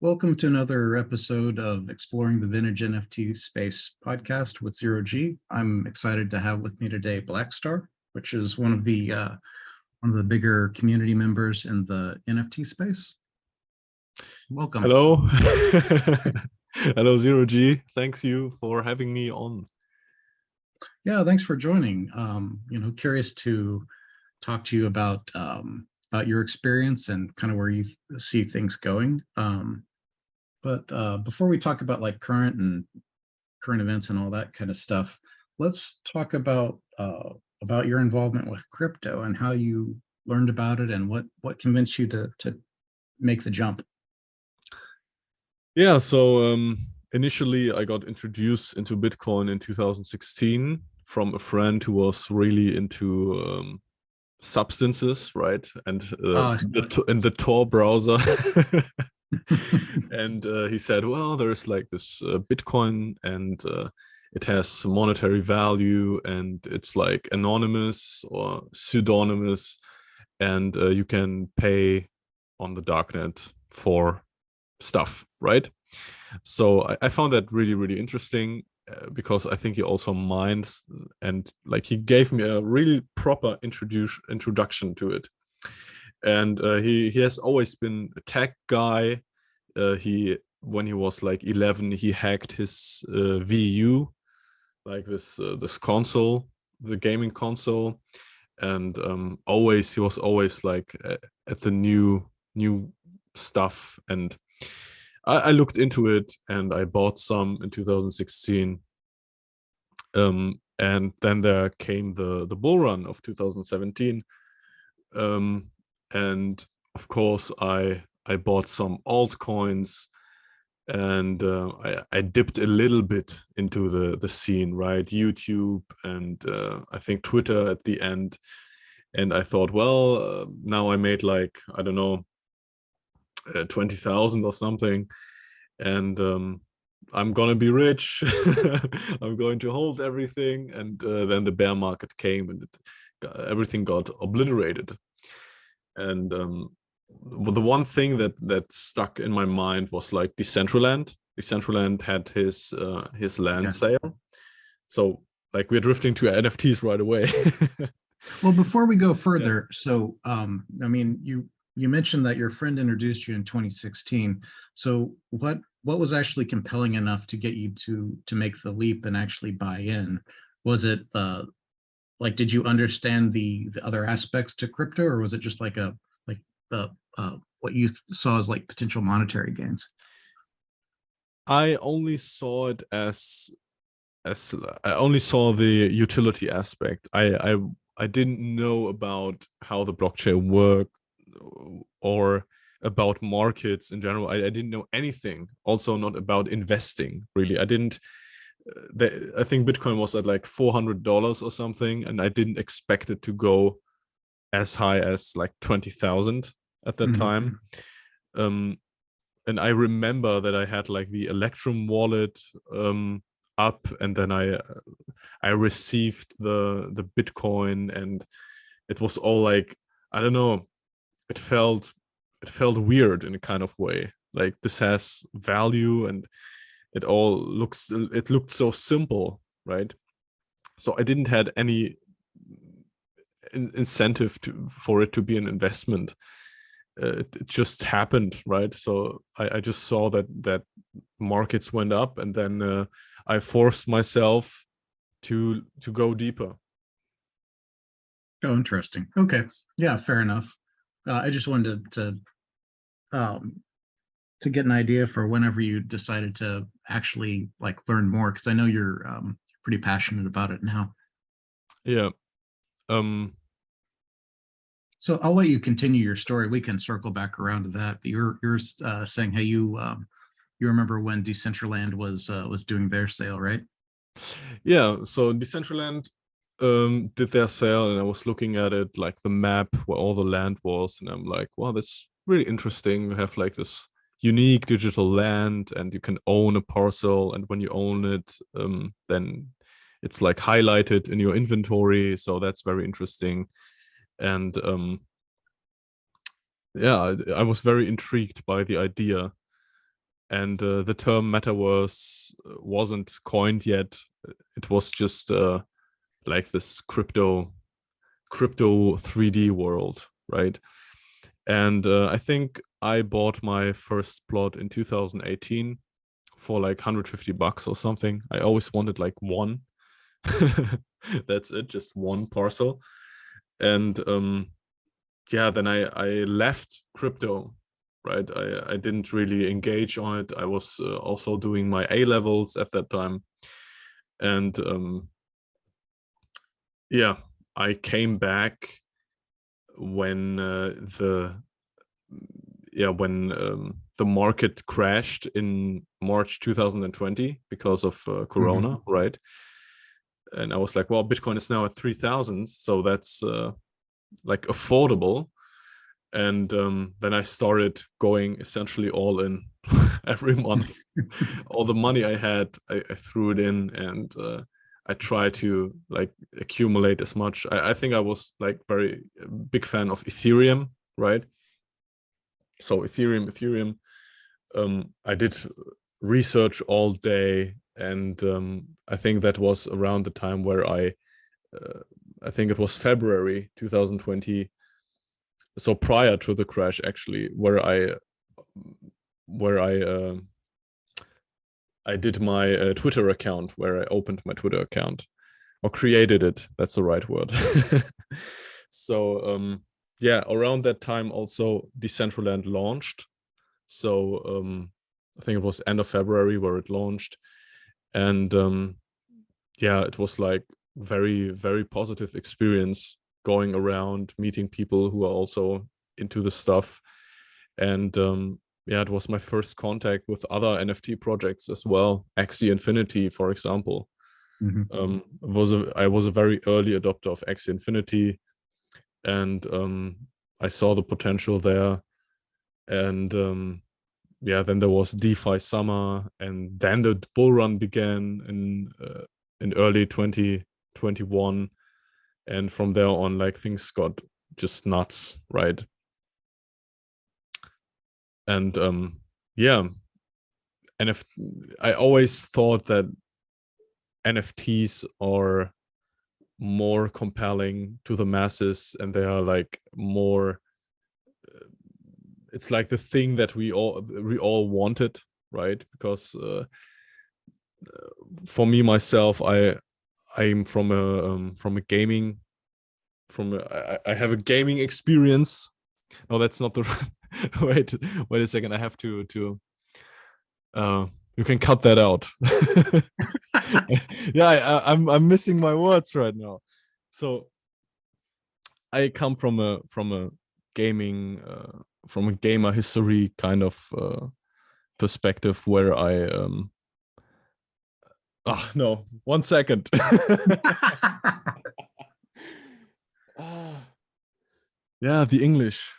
Welcome to another episode of Exploring the Vintage NFT Space podcast with Zero G. I'm excited to have with me today Blackstar, which is one of the bigger community members in the NFT space. Welcome. Hello. Hello, Zero G. Thanks you for having me on. Yeah, thanks for joining. Curious to talk to you about your experience and kind of where you see things going. But before we talk about like current events and all that kind of stuff, let's talk about your involvement with crypto and how you learned about it and what convinced you to make the jump. Yeah, so initially I got introduced into Bitcoin in 2016 from a friend who was really into substances, right? And the Tor browser. And he said, well, there's like this Bitcoin and it has monetary value and it's like anonymous or pseudonymous, and you can pay on the darknet for stuff, right? So I found that really, really interesting because I think he also minds, and like he gave me a really proper introduction to it. And he has always been a tech guy. When he was like 11, he hacked his VU, like this console, the gaming console, and he was always like at the new stuff. And I looked into it and I bought some in 2016. And then there came the bull run of 2017. And of course I bought some altcoins, and I dipped a little bit into the scene, right? YouTube and I think Twitter at the end. And I thought, well, now I made like, I don't know, 20,000 or something, and I'm gonna be rich. I'm going to hold everything. And then the bear market came and everything got obliterated. And the one thing that stuck in my mind was like Decentraland. Decentraland had his land sale. So like we're drifting to NFTs right away. Well, before we go further, so I mean, you mentioned that your friend introduced you in 2016. So what was actually compelling enough to get you to make the leap and actually buy in? Was it like, did you understand the other aspects to crypto, or was it just like what you saw as like potential monetary gains? I only saw it as I only saw the utility aspect. I didn't know about how the blockchain worked or about markets in general. I didn't know anything. Also, not about investing. Really, I didn't. I think Bitcoin was at like $400 or something, and I didn't expect it to go as high as like 20,000 at that time. And I remember that I had like the Electrum wallet up, and then I received the Bitcoin, and it was all like, I don't know, it felt weird in a kind of way. Like this has value, and it looked so simple, right? So I didn't had any incentive for it to be an investment. It just happened, right? So I just saw that markets went up, and then I forced myself to go deeper. Oh, interesting. Okay, yeah, fair enough. I just wanted to get an idea for whenever you decided to actually like learn more, because I know you're pretty passionate about it now. Yeah. So I'll let you continue your story. We can circle back around to that. But you're saying how you remember when Decentraland was doing their sale, right? Yeah. So Decentraland did their sale, and I was looking at it, like the map where all the land was, and I'm like, wow, that's really interesting. You have like this unique digital land, and you can own a parcel, and when you own it, then it's like highlighted in your inventory. So that's very interesting. And yeah, I was very intrigued by the idea. and the term metaverse wasn't coined yet. It was just like this crypto 3D world, right? And I think I bought my first plot in 2018 for like $150 or something. I always wanted like one. That's it, just one parcel. And yeah, then I left crypto, right? I didn't really engage on it. I was also doing my A levels at that time. And yeah, I came back when the market crashed in March 2020 because of Corona, right? And I was like, well, Bitcoin is now at 3,000, so that's like affordable. And then I started going essentially all in every month. All the money I had, I threw it in, and I try to like accumulate as much. I think I was like very big fan of Ethereum, right? So Ethereum. I did research all day, and I think that was around the time where I think it was February 2020. So prior to the crash, actually, where I did my Twitter account, where I opened my Twitter account or created it. That's the right word. So yeah, around that time also Decentraland launched. So I think it was end of February where it launched, and yeah, it was like very, very positive experience going around meeting people who are also into the stuff. And yeah, it was my first contact with other NFT projects as well. Axie Infinity, for example. I was a very early adopter of Axie Infinity, and I saw the potential there. And yeah, then there was DeFi Summer, and then the bull run began in early 2021, and from there on, like things got just nuts, right? And yeah, I always thought that NFTs are more compelling to the masses, and they are like more. It's like the thing that we all wanted, right? Because for me myself, I'm from a gaming I have a gaming experience. No, that's not the wait a second. I have to you can cut that out. Yeah, I'm missing my words right now. So I come from a gaming from a gamer history kind of perspective where I no, 1 second. Yeah, the English.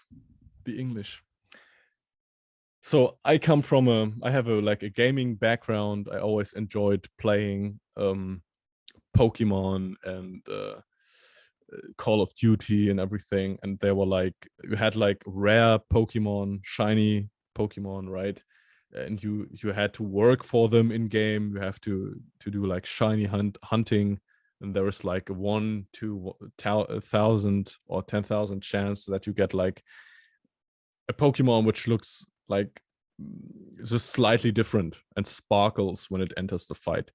So I come from I have a gaming background. I always enjoyed playing Pokemon and Call of Duty and everything. And they were like, you had like rare Pokemon, shiny Pokemon, right? And you had to work for them in game. You have to do like shiny hunting, and there is like a 1 to 1,000 or 10,000 chance that you get like a Pokemon which looks like just slightly different and sparkles when it enters the fight.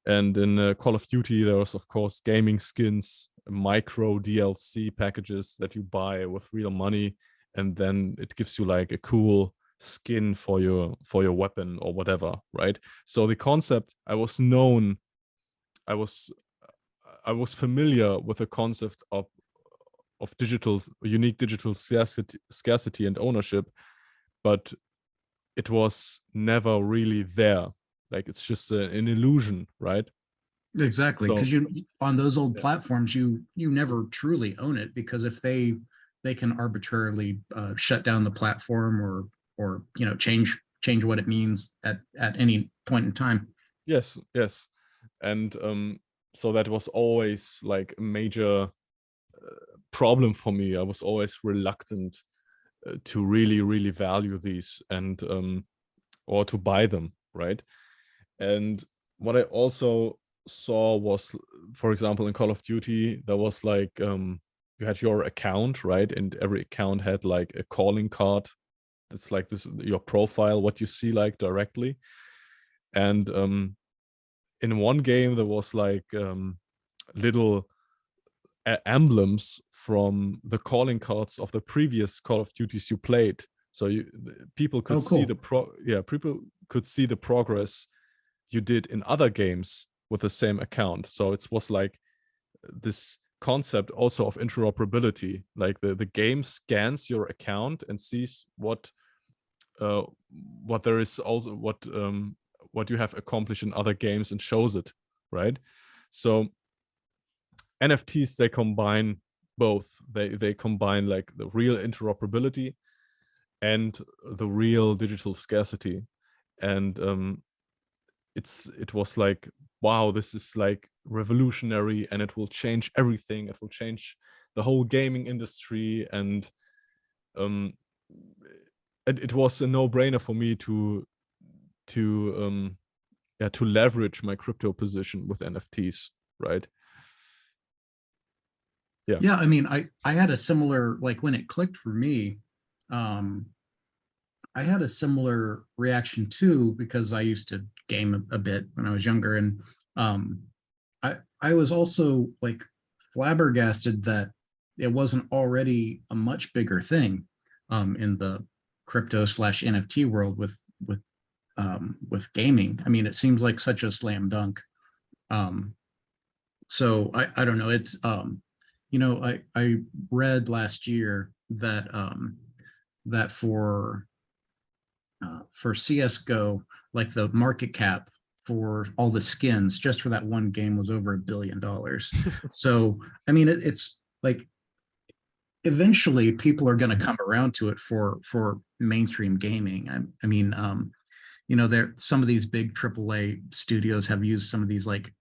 And in Call of Duty, there was of course gaming skins, micro DLC packages that you buy with real money, and then it gives you like a cool skin for your weapon or whatever, right? So the concept, I was familiar with the concept of unique digital scarcity and ownership, but it was never really there. Like it's just an illusion, right? Exactly, So because you on those old yeah. platforms, you never truly own it, because if they can arbitrarily shut down the platform, or change what it means at any point in time. Yes, and so that was always like a major problem for me. I was always reluctant to really value these, and or to buy them, right? And what I also saw was, for example, in Call of Duty, there was like you had your account, right? And every account had like a calling card. It's like this, your profile, what you see like directly. And in one game there was like little emblems from the calling cards of the previous Call of Duties you played. So people could Oh, see cool. people could see the progress you did in other games with the same account. So it was like this concept also of interoperability. Like the game scans your account and sees what there is, also what you have accomplished in other games, and shows it, right? So NFTs, they combine both. They combine like the real interoperability and the real digital scarcity. And it was like, wow, this is like revolutionary, and it will change everything. It will change the whole gaming industry. And um it was a no-brainer for me to to leverage my crypto position with NFTs, right? Yeah. Yeah, I mean, I had a similar, like when it clicked for me, um, I had a similar reaction too, because I used to game a bit when I was younger, and um, I was also like flabbergasted that it wasn't already a much bigger thing in the crypto slash NFT world with gaming. I mean, it seems like such a slam dunk. Um, so I don't know. It's I read last year that that for CS:GO, like the market cap for all the skins just for that one game was over $1 billion. So I mean, it's like eventually people are going to come around to it for mainstream gaming. I mean, there some of these big AAA studios have used some of these like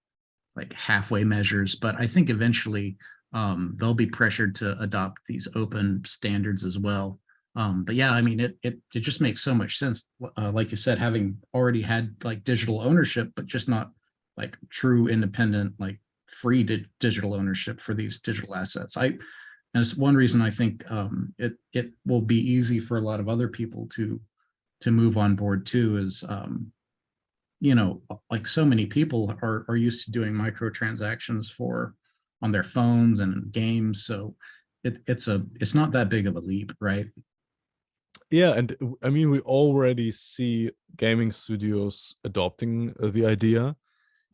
halfway measures, but I think eventually they'll be pressured to adopt these open standards as well. But yeah, I mean, it just makes so much sense. Like you said, having already had like digital ownership, but just not like true independent, like free digital ownership for these digital assets. And it's one reason I think it will be easy for a lot of other people to move on board too. Is like so many people are used to doing microtransactions for on their phones and games, so it's not that big of a leap, right? Yeah, and I mean, we already see gaming studios adopting the idea.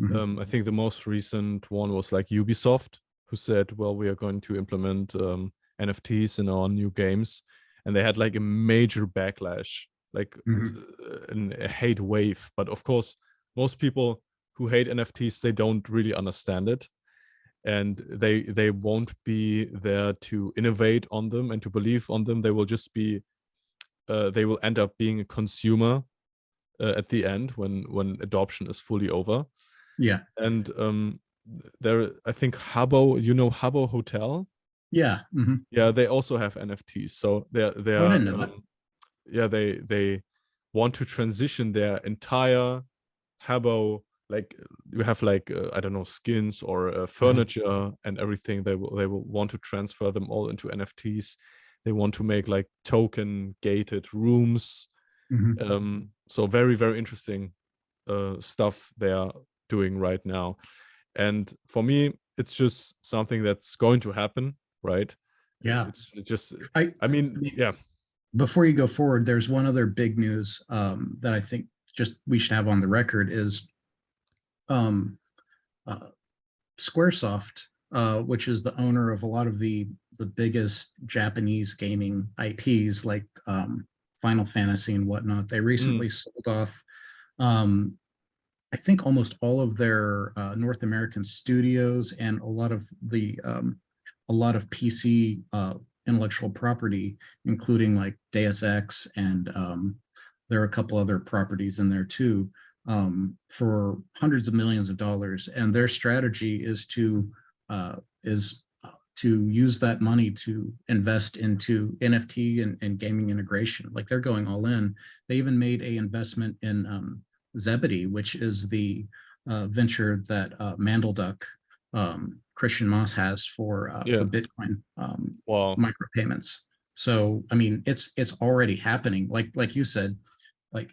Mhm. I think the most recent one was like Ubisoft, who said, well, we are going to implement NFTs in our new games. And they had like a major backlash, like Mhm. a hate wave. But of course, most people who hate NFTs, they don't really understand it. And they won't be there to innovate on them and to believe on them. They will just be, they will end up being a consumer at the end when adoption is fully over. Yeah. And there, I think Habbo, Habbo Hotel. Yeah. Yeah, they also have NFTs. So Oh, I they're didn't know that. yeah, they want to transition their entire Habbo, like you have like I don't know, skins or Uh-huh. furniture and everything. They will want to transfer them all into NFTs. They want to make like token gated rooms. Mhm. So very, very interesting stuff they are doing right now. And for me, it's just something that's going to happen, right? Yeah. It's just, I I mean, yeah. Before you go forward, there's one other big news that I think just we should have on the record is um, uh, Squaresoft, which is the owner of a lot of the biggest Japanese gaming IPs like Final Fantasy and whatnot. They Mm, recently sold off, um, I think, almost all of their North American studios and a lot of PC intellectual property, including like Deus Ex, and there are a couple other properties in there too, for hundreds of millions of dollars. And their strategy is to uh, is to use that money to invest into NFT and gaming integration. Like they're going all in. They even made a investment in Zebedee, which is the venture that Mandelduck Christian Moss has for Yeah. Bitcoin Wow. micropayments. So I mean, it's already happening. Like you said, like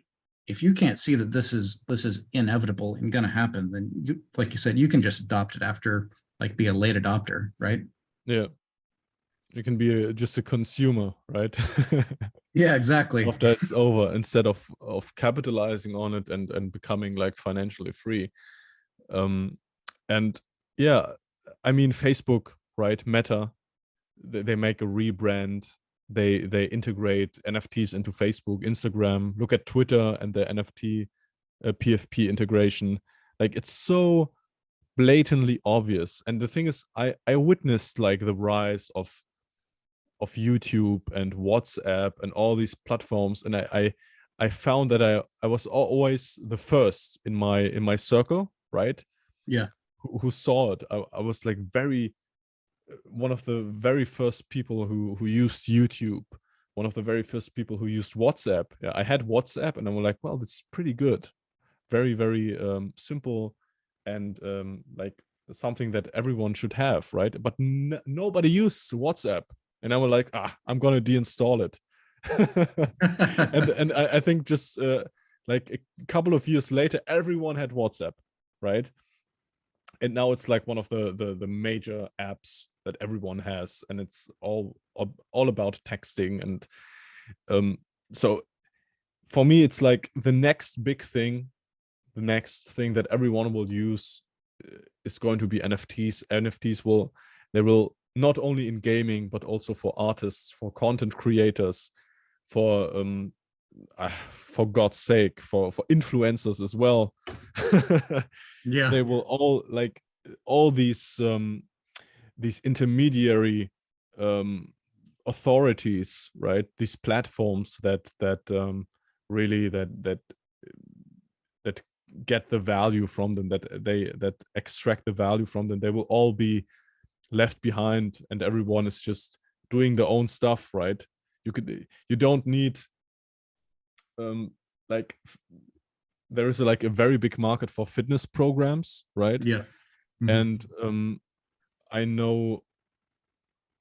if you can't see that this is inevitable and going to happen, then you, like you said, you can just adopt it after, like be a late adopter, right? Yeah. You can be just a consumer, right? Yeah, exactly. After it's over, instead of capitalizing on it and becoming like financially free. And yeah, I mean, Facebook, right? Meta, they make a rebrand. They integrate NFTs into Facebook, Instagram. Look at Twitter and the NFT PFP integration. Like it's so blatantly obvious. And the thing is, I witnessed like the rise of YouTube and WhatsApp and all these platforms, and I found that I was always the first in my circle, right? Yeah. Who saw it. I was like very one of the very first people who used YouTube, one of the very first people who used WhatsApp. Yeah, I had WhatsApp, and I'm like, well, this is pretty good, very very simple, and like something that everyone should have, right? But nobody used WhatsApp, and I was like, I'm gonna deinstall it. And I think just like a couple of years later, everyone had WhatsApp, right? And now it's like one of the major apps that everyone has, and it's all about texting. And so for me, it's like the next big thing, the next thing that everyone will use is going to be NFTs. NFTs will not only in gaming but also for artists, for content creators, for God's sake, for influencers as well. Yeah. They will all like all these intermediary authorities, right? These platforms that really that get the value from them, that extract the value from them. They will all be left behind, and everyone is just doing their own stuff, right? You don't need like there is like a very big market for fitness programs, right? Yeah. Mhm. And I know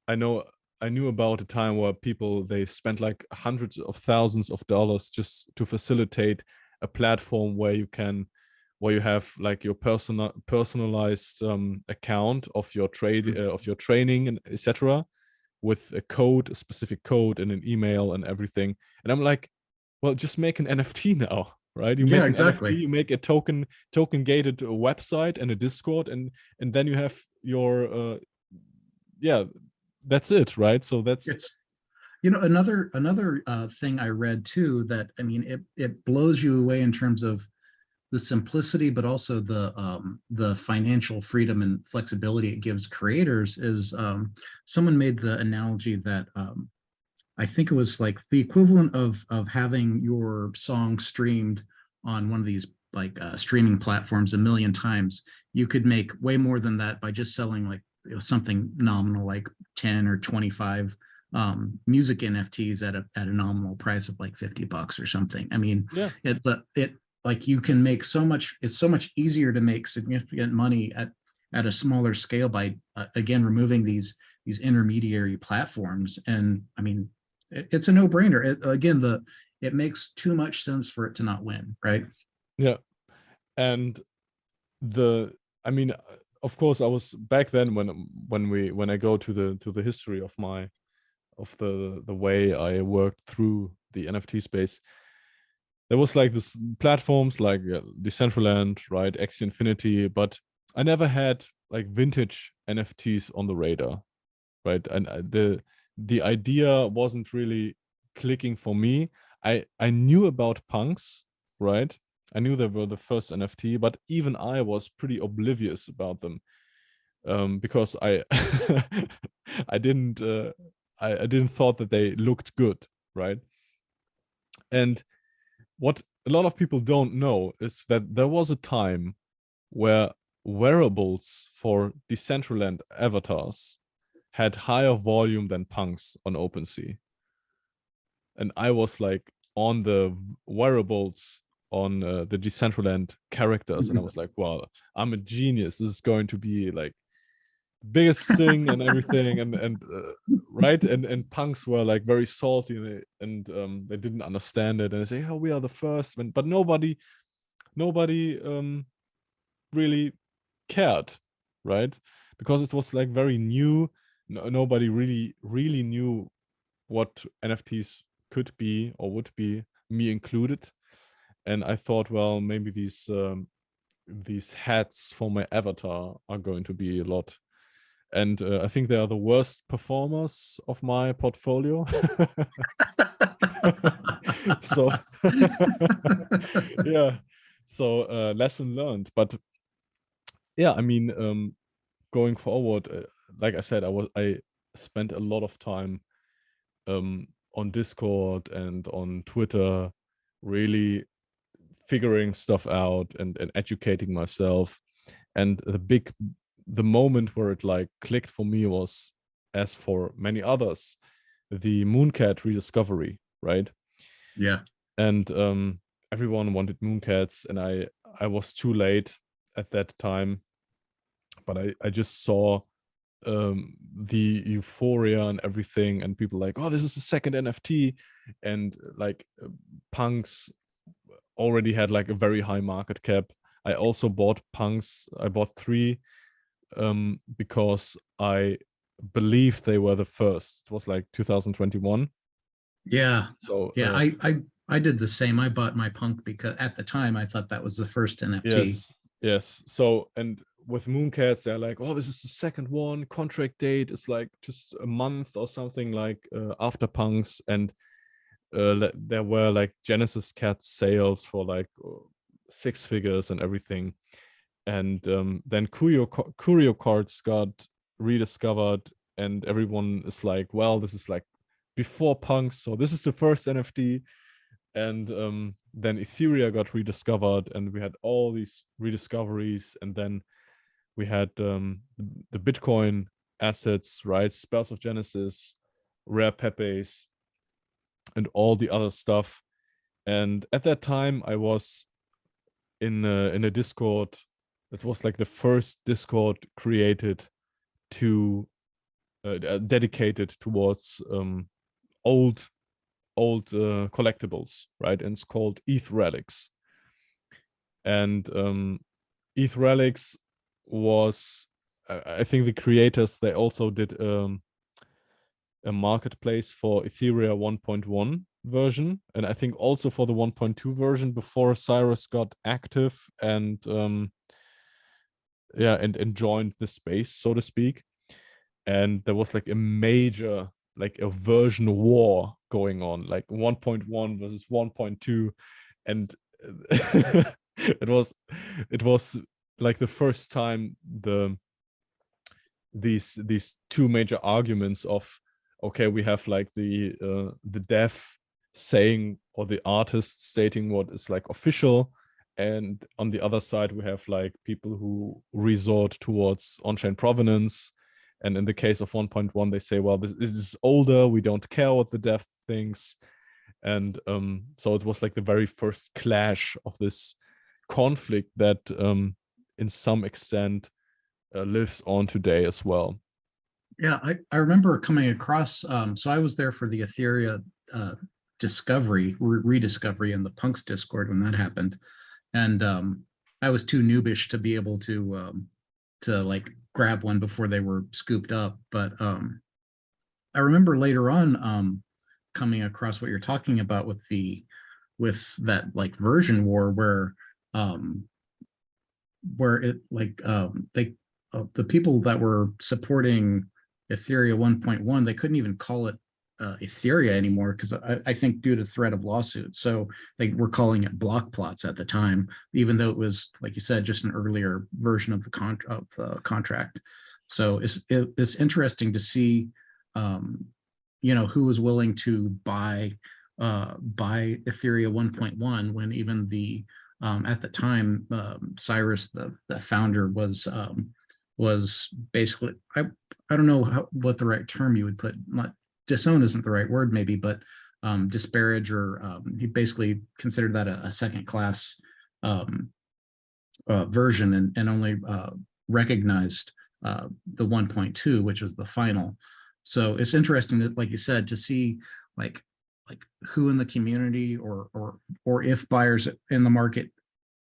I know I knew about a time where people they spent like hundreds of thousands of dollars just to facilitate a platform where you have like your personalized account of your of your training and etc., with a specific code and an email and everything. And I'm like, well, just make an NFT now, right? You Yeah, make an NFT, exactly. you make a token gated website and a Discord, and then you have your yeah, that's it, right? So that's It's, another thing I read too, that I mean it blows you away in terms of the simplicity, but also the financial freedom and flexibility it gives creators is someone made the analogy that I think it was like the equivalent of having your song streamed on one of these like streaming platforms a million times. You could make way more than that by just selling like something nominal, like 10 or 25 music NFTs at a nominal price of like $50 or something. I mean, yeah, it like you can make so much. It's so much easier to make significant money at a smaller scale by again removing these intermediary platforms. And I mean, it's a no-brainer. Again, it makes too much sense for it to not win, right? yeah. And the I mean, of course, I was back then when I go to the history of the way I worked through the NFT space. There was like this platforms like Decentraland, right, Axie Infinity, but I never had like vintage NFTs on the radar, right? And the idea wasn't really clicking for me. I knew about punks, right? I knew they were the first NFT, but even I was pretty oblivious about them, because I I didn't I didn't thought that they looked good, right? And what a lot of people don't know is that there was a time where wearables for Decentraland avatars had higher volume than punks on OpenSea. And I was like on the wearables on the Decentraland characters, and I was like, well, I'm a genius. This is going to be like biggest thing and everything, and right, and punks were like very salty, and they didn't understand it, and they say, oh, we are the first, but nobody really cared, right? Because it was like very new. Nobody really knew what NFTs could be or would be, me included. And I thought, well, maybe these hats for my avatar are going to be a lot. And I think they are the worst performers of my portfolio. So yeah, so lesson learned. But yeah, I mean, going forward, like I said, I spent a lot of time on Discord and on Twitter, really figuring stuff out and educating myself. And the moment where it like clicked for me was, as for many others, the Mooncat rediscovery, right? Yeah. And everyone wanted Mooncats, and I was too late at that time, but I just saw the euphoria and everything, and people like, oh, this is the second NFT, and like punks already had like a very high market cap. I also bought punks. I bought 3 because I believe they were the first. It was like 2021. Yeah. So Yeah. I did the same. I bought my punk because at the time I thought that was the first NFT. yes. So, and with Mooncats, they're like, oh, this is the second one. Contract date is like just a month or something like after punks, and there were like Genesis Cat sales for like 6 figures and everything. And then Curio cards got rediscovered, and everyone is like, well, this is like before punks, so this is the first NFT. And then Ethereum got rediscovered, and we had all these rediscoveries, and then we had the Bitcoin assets, right? Spells of Genesis, Rare Pepes, and all the other stuff. And at that time, I was in a Discord. It was like the first Discord created to dedicated towards old collectibles, right? And it's called ETH Relics. And ETH Relics was, I think the creators, they also did a marketplace for Ethereum 1.1 version, and I think also for the 1.2 version before Cyrus got active and yeah, and joined the space, so to speak. And there was like a major, like a version war going on, like 1.1 versus 1.2, and it was like the first time these 2 major arguments of, okay, we have like the dev saying, or the artist stating what is like official, and on the other side we have like people who resort towards on-chain provenance. And in the case of 1.1, they say, well, this is older, we don't care what the dev thinks. And so it was like the very first clash of this conflict that in some extent lives on today as well. Yeah, I remember coming across, so I was there for the Ethereum discovery, rediscovery in the Punks Discord when that happened. And I was too noobish to be able to like grab one before they were scooped up. But I remember later on coming across what you're talking about with that like version war where it like they the people that were supporting Ethereum 1.1, they couldn't even call it Ethereum anymore because I think due to threat of lawsuits. So they were calling it block plots at the time, even though it was, like you said, just an earlier version of the contract. So it's interesting to see, who was willing to buy Ethereum 1.1 when even the at the time Cyrus, the founder, was basically, I don't know what the right term you would put. Not disown isn't the right word, maybe, but disparage, or he basically considered that a second class um, version, and only recognized the 1.2, which was the final. So it's interesting that, like you said, to see like who in the community, or if buyers in the market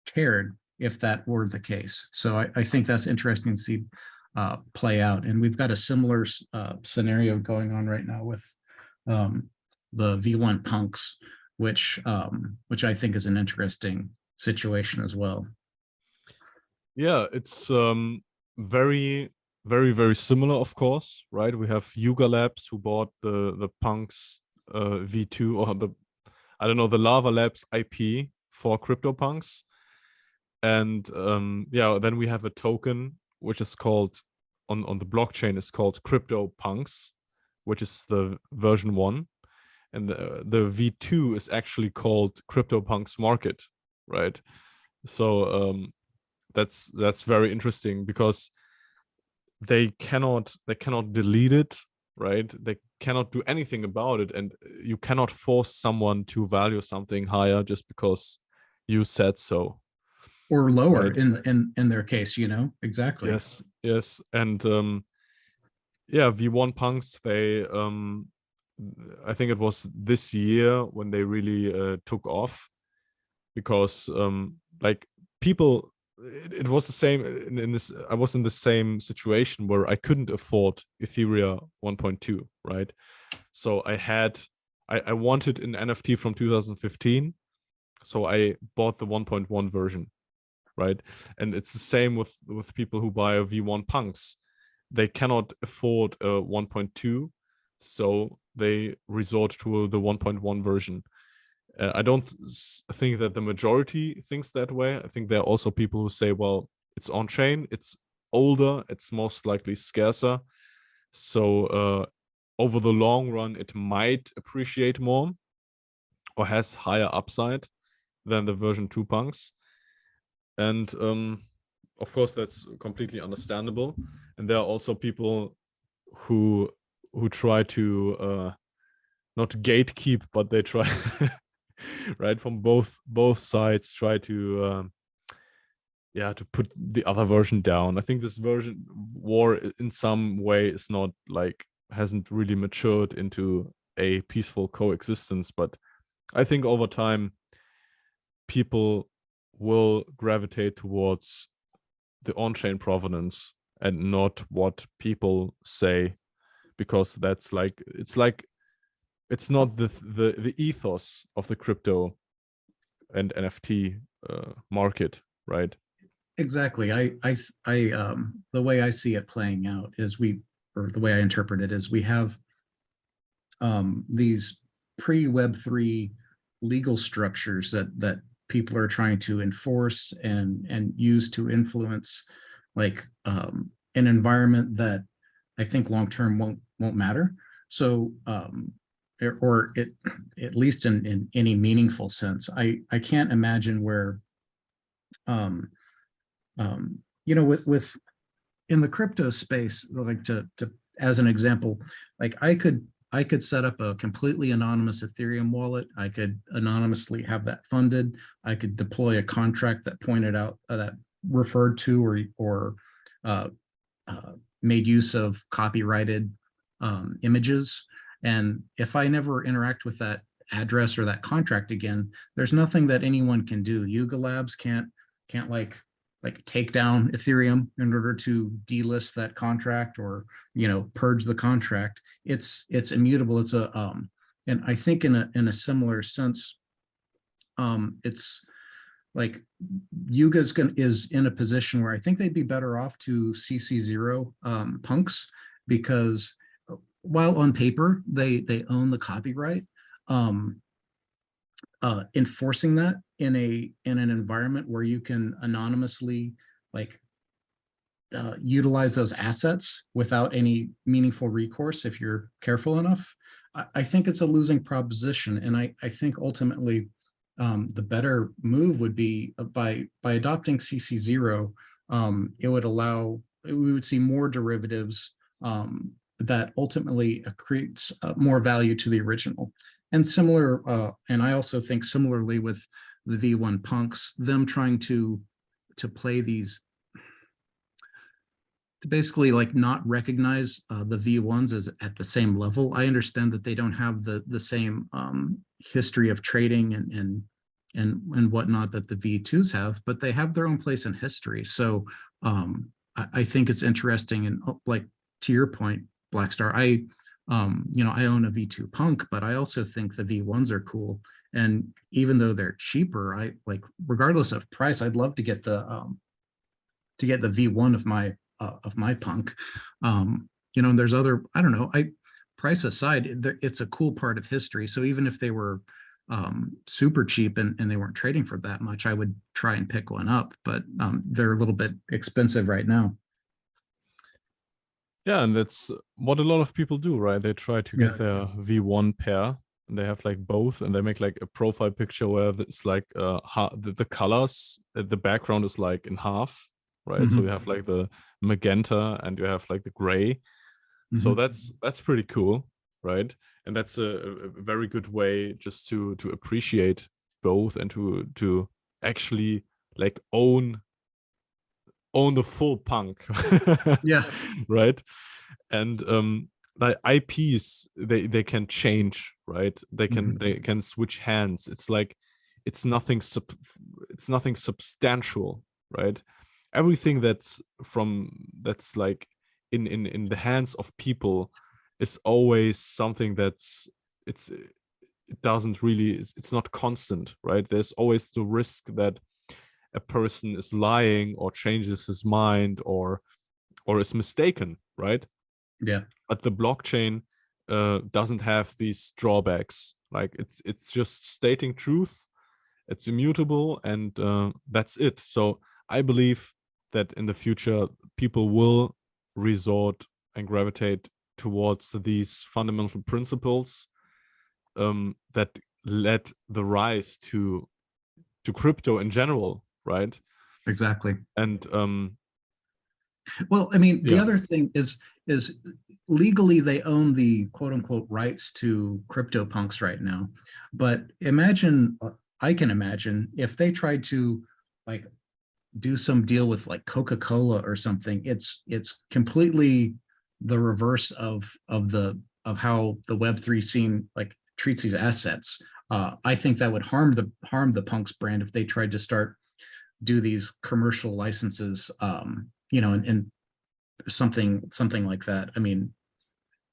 cared if that were the case. So I think that's interesting to see play out. And we've got a similar scenario going on right now with the V1 punks, which I think is an interesting situation as well. Yeah, it's very, very, very similar, of course, right? We have Yuga Labs, who bought the punks V2, or the, I don't know, the Lava Labs IP for CryptoPunks. And yeah, then we have a token which is called, on the blockchain, is called CryptoPunks, which is the version 1. And the V2 is actually called CryptoPunks Market, right? So that's very interesting, because they cannot delete it, right? They cannot do anything about it, and you cannot force someone to value something higher just because you said so, Or lower, right? in their case, exactly. Yes. And yeah, V1 punks, they I think it was this year when they really took off, because like people, it was the same in this, I was in the same situation where I couldn't afford Ethereum 1.2, right? So I wanted an NFT from 2015, so I bought the 1.1 version, right? And it's the same with people who buy a V1 punks. They cannot afford a 1.2, so they resort to the 1.1 version. I don't think that the majority thinks that way. I think there are also people who say, well, it's on chain, it's older, it's most likely scarcer, so over the long run it might appreciate more, or has higher upside than the version 2 punks. And of course that's completely understandable. And there are also people who try to not gatekeep, but they try right, from both sides, try to yeah, to put the other version down. I think this version war in some way is not like, hasn't really matured into a peaceful coexistence, but I think over time people will gravitate towards the on-chain provenance and not what people say, because that's like, it's not the ethos of the crypto and NFT market, right? Exactly. I the way I see it playing out is or the way I interpret it is, we have these pre-Web3 legal structures that people are trying to enforce and use to influence, like an environment that I think long term won't matter. So or it, at least in any meaningful sense, I can't imagine where with in the crypto space, like to as an example, like I could set up a completely anonymous Ethereum wallet. I could anonymously have that funded. I could deploy a contract that pointed out that referred to or uh, made use of copyrighted images. And if I never interact with that address or that contract again, there's nothing that anyone can do. Yuga Labs can't like take down Ethereum in order to delist that contract, or purge the contract. It's immutable. It's a and I think in a similar sense, it's like Yuga's is in a position where I think they'd be better off to CC0 punks, because while on paper they own the copyright, um, enforcing that in an environment where you can anonymously like utilize those assets without any meaningful recourse if you're careful enough, I think it's a losing proposition. And I think ultimately the better move would be by adopting CC0, it would allow we would see more derivatives that ultimately creates more value to the original. And similar, and I also think similarly with the V1 punks, them trying to play these, to basically like not recognize the V1s as at the same level. I understand that they don't have the same history of trading and whatnot that the V2s have, but they have their own place in history. So I think it's interesting. And like to your point, Blackstar, I own a V2 punk, but I also think the V1s are cool. And even though they're cheaper, I like, regardless of price, I'd love to get the V1 of my punk. And there's other, I don't know, price aside, it's a cool part of history. So even if they were super cheap and they weren't trading for that much, I would try and pick one up, but they're a little bit expensive right now. Yeah, and that's what a lot of people do, right? They try to get their V1 pair, and they have like both, and they make like a profile picture where it's like the colors, the background is like in half, right? So you have like the magenta and you have like the gray. So that's pretty cool, right? And that's a very good way just to appreciate both and to actually like own the full punk. Yeah. Right. And like IPs, they can change, right? They can switch hands. It's like it's nothing substantial, right? Everything that's like in the hands of people is always something it doesn't really, it's not constant, right? There's always the risk that a person is lying or changes his mind or is mistaken, right? Yeah. But the blockchain doesn't have these drawbacks. Like it's just stating truth, it's immutable, and that's it. So I believe that in the future people will resort and gravitate towards these fundamental principles that led the rise to crypto in general, right? Exactly. And well, I mean, the yeah, other thing is legally they own the quote unquote rights to CryptoPunks right now. But imagine, I can imagine if they tried to like do some deal with like Coca-Cola or something, it's completely the reverse of how the Web3 scene like treats these assets. I think that would harm the punks brand if they tried to start do these commercial licenses, and something like that. I mean,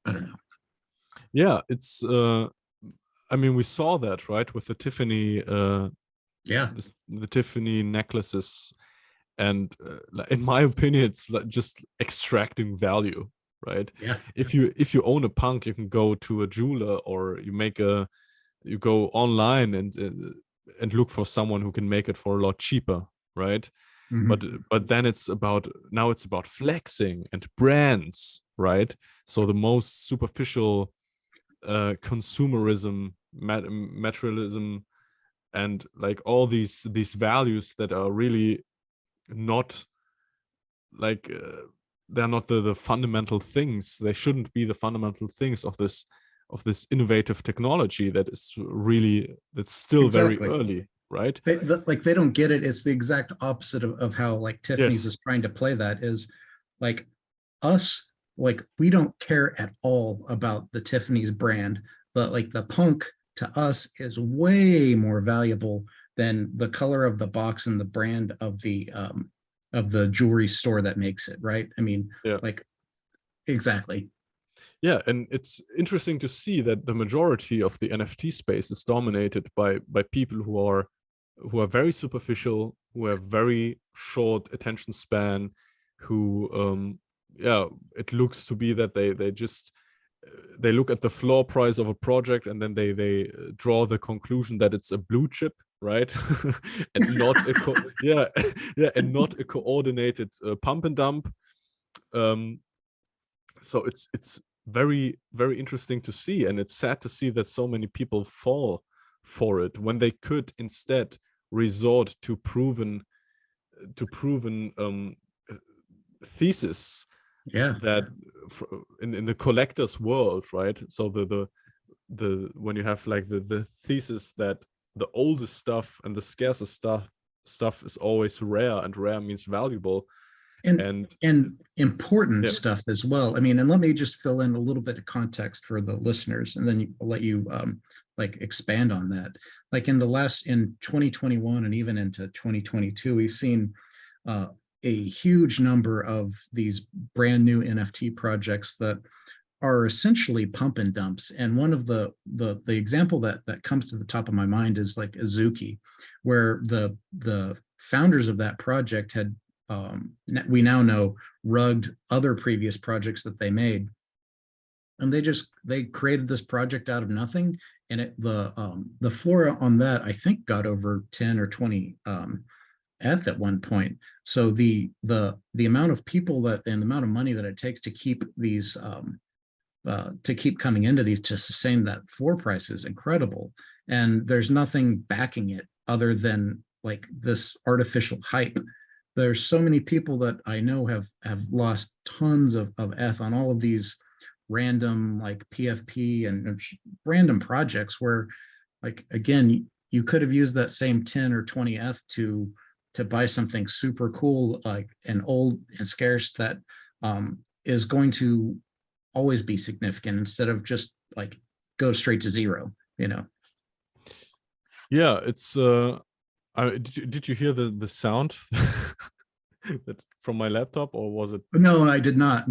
I don't know. yeah, it's I mean, we saw that, right, with the Tiffany Yeah. the Tiffany necklaces, and in my opinion, it's like just extracting value, right? Yeah. If you own a punk, you can go to a jeweler, or you go online and look for someone who can make it for a lot cheaper, right? But Mm-hmm. then it's about flexing and brands, right? So the most superficial consumerism, materialism, and like all these values that are really not like they're not the fundamental things. They shouldn't be the fundamental things of this innovative technology that's still very Exactly. early, right? They don't get it. It's the exact opposite of how like Tiffany's Yes, is trying to play that is like us, like we don't care at all about the Tiffany's brand, but like the punk to us is way more valuable than the color of the box and the brand of the jewelry store that makes it, right? I mean, yeah, like exactly. yeah. And it's interesting to see that the majority of the NFT space is dominated by people who are very superficial, who have very short attention span, who yeah, it looks to be that they just they look at the floor price of a project, and then they draw the conclusion that it's a blue chip, right? And not a yeah, yeah, and not a coordinated pump and dump. um so it's very very interesting to see, and it's sad to see that so many people fall for it when they could instead resort to proven thesis Yeah. that in the collector's world, right? So the when you have like the thesis that the oldest stuff and the scarcest stuff is always rare, and rare means valuable, and and and important yeah. stuff as well. I mean, and let me just fill in a little bit of context for the listeners, and then I'll let you like expand on that. Like in 2021 and even into 2022, we've seen a huge number of these brand new NFT projects that are essentially pump and dumps. And one of the example that comes to the top of my mind is like Azuki, where the founders of that project had we now know rugged other previous projects that they made, and they created this project out of nothing. And the floor on that, I think, got over 10 or 20 at one point. So the amount of people that and the amount of money that it takes to keep these to keep coming into these to sustain that floor price is incredible. And there's nothing backing it other than like this artificial hype. There's so many people that I know have lost tons of ETH on all of these random like PFP and random projects where, like, again, you could have used that same 10 or 20 ETH to buy something super cool, like and old and scarce, that is going to always be significant, instead of just like go straight to zero, you know. Yeah, it's did you hear the sound that from my laptop, or was it? No, I did not.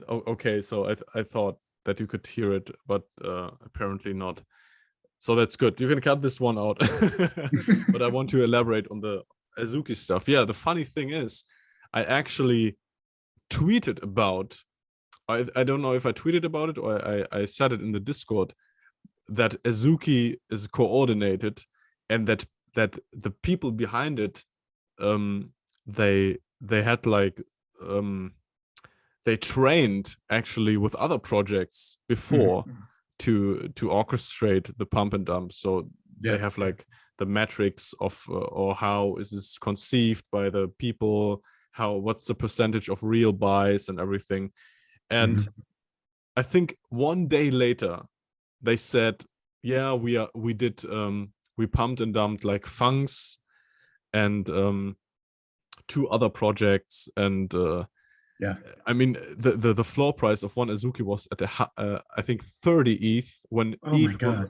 Oh, okay, so I thought that you could hear it, but apparently not. So that's good. You can cut this one out. But I want to elaborate on the Azuki stuff. Yeah, the funny thing is, I actually tweeted about. I don't know if I tweeted about it or I said it in the Discord, that Azuki is coordinated, and that the people behind it, they had like they trained actually with other projects before to orchestrate the pump and dump. So they have like the metrics of or how is this conceived by the people, what's the percentage of real buys and everything. And I think one day later they said, yeah, we pumped and dumped like Funks and two other projects, and I mean the floor price of one Azuki was at I think 30 ETH when ETH was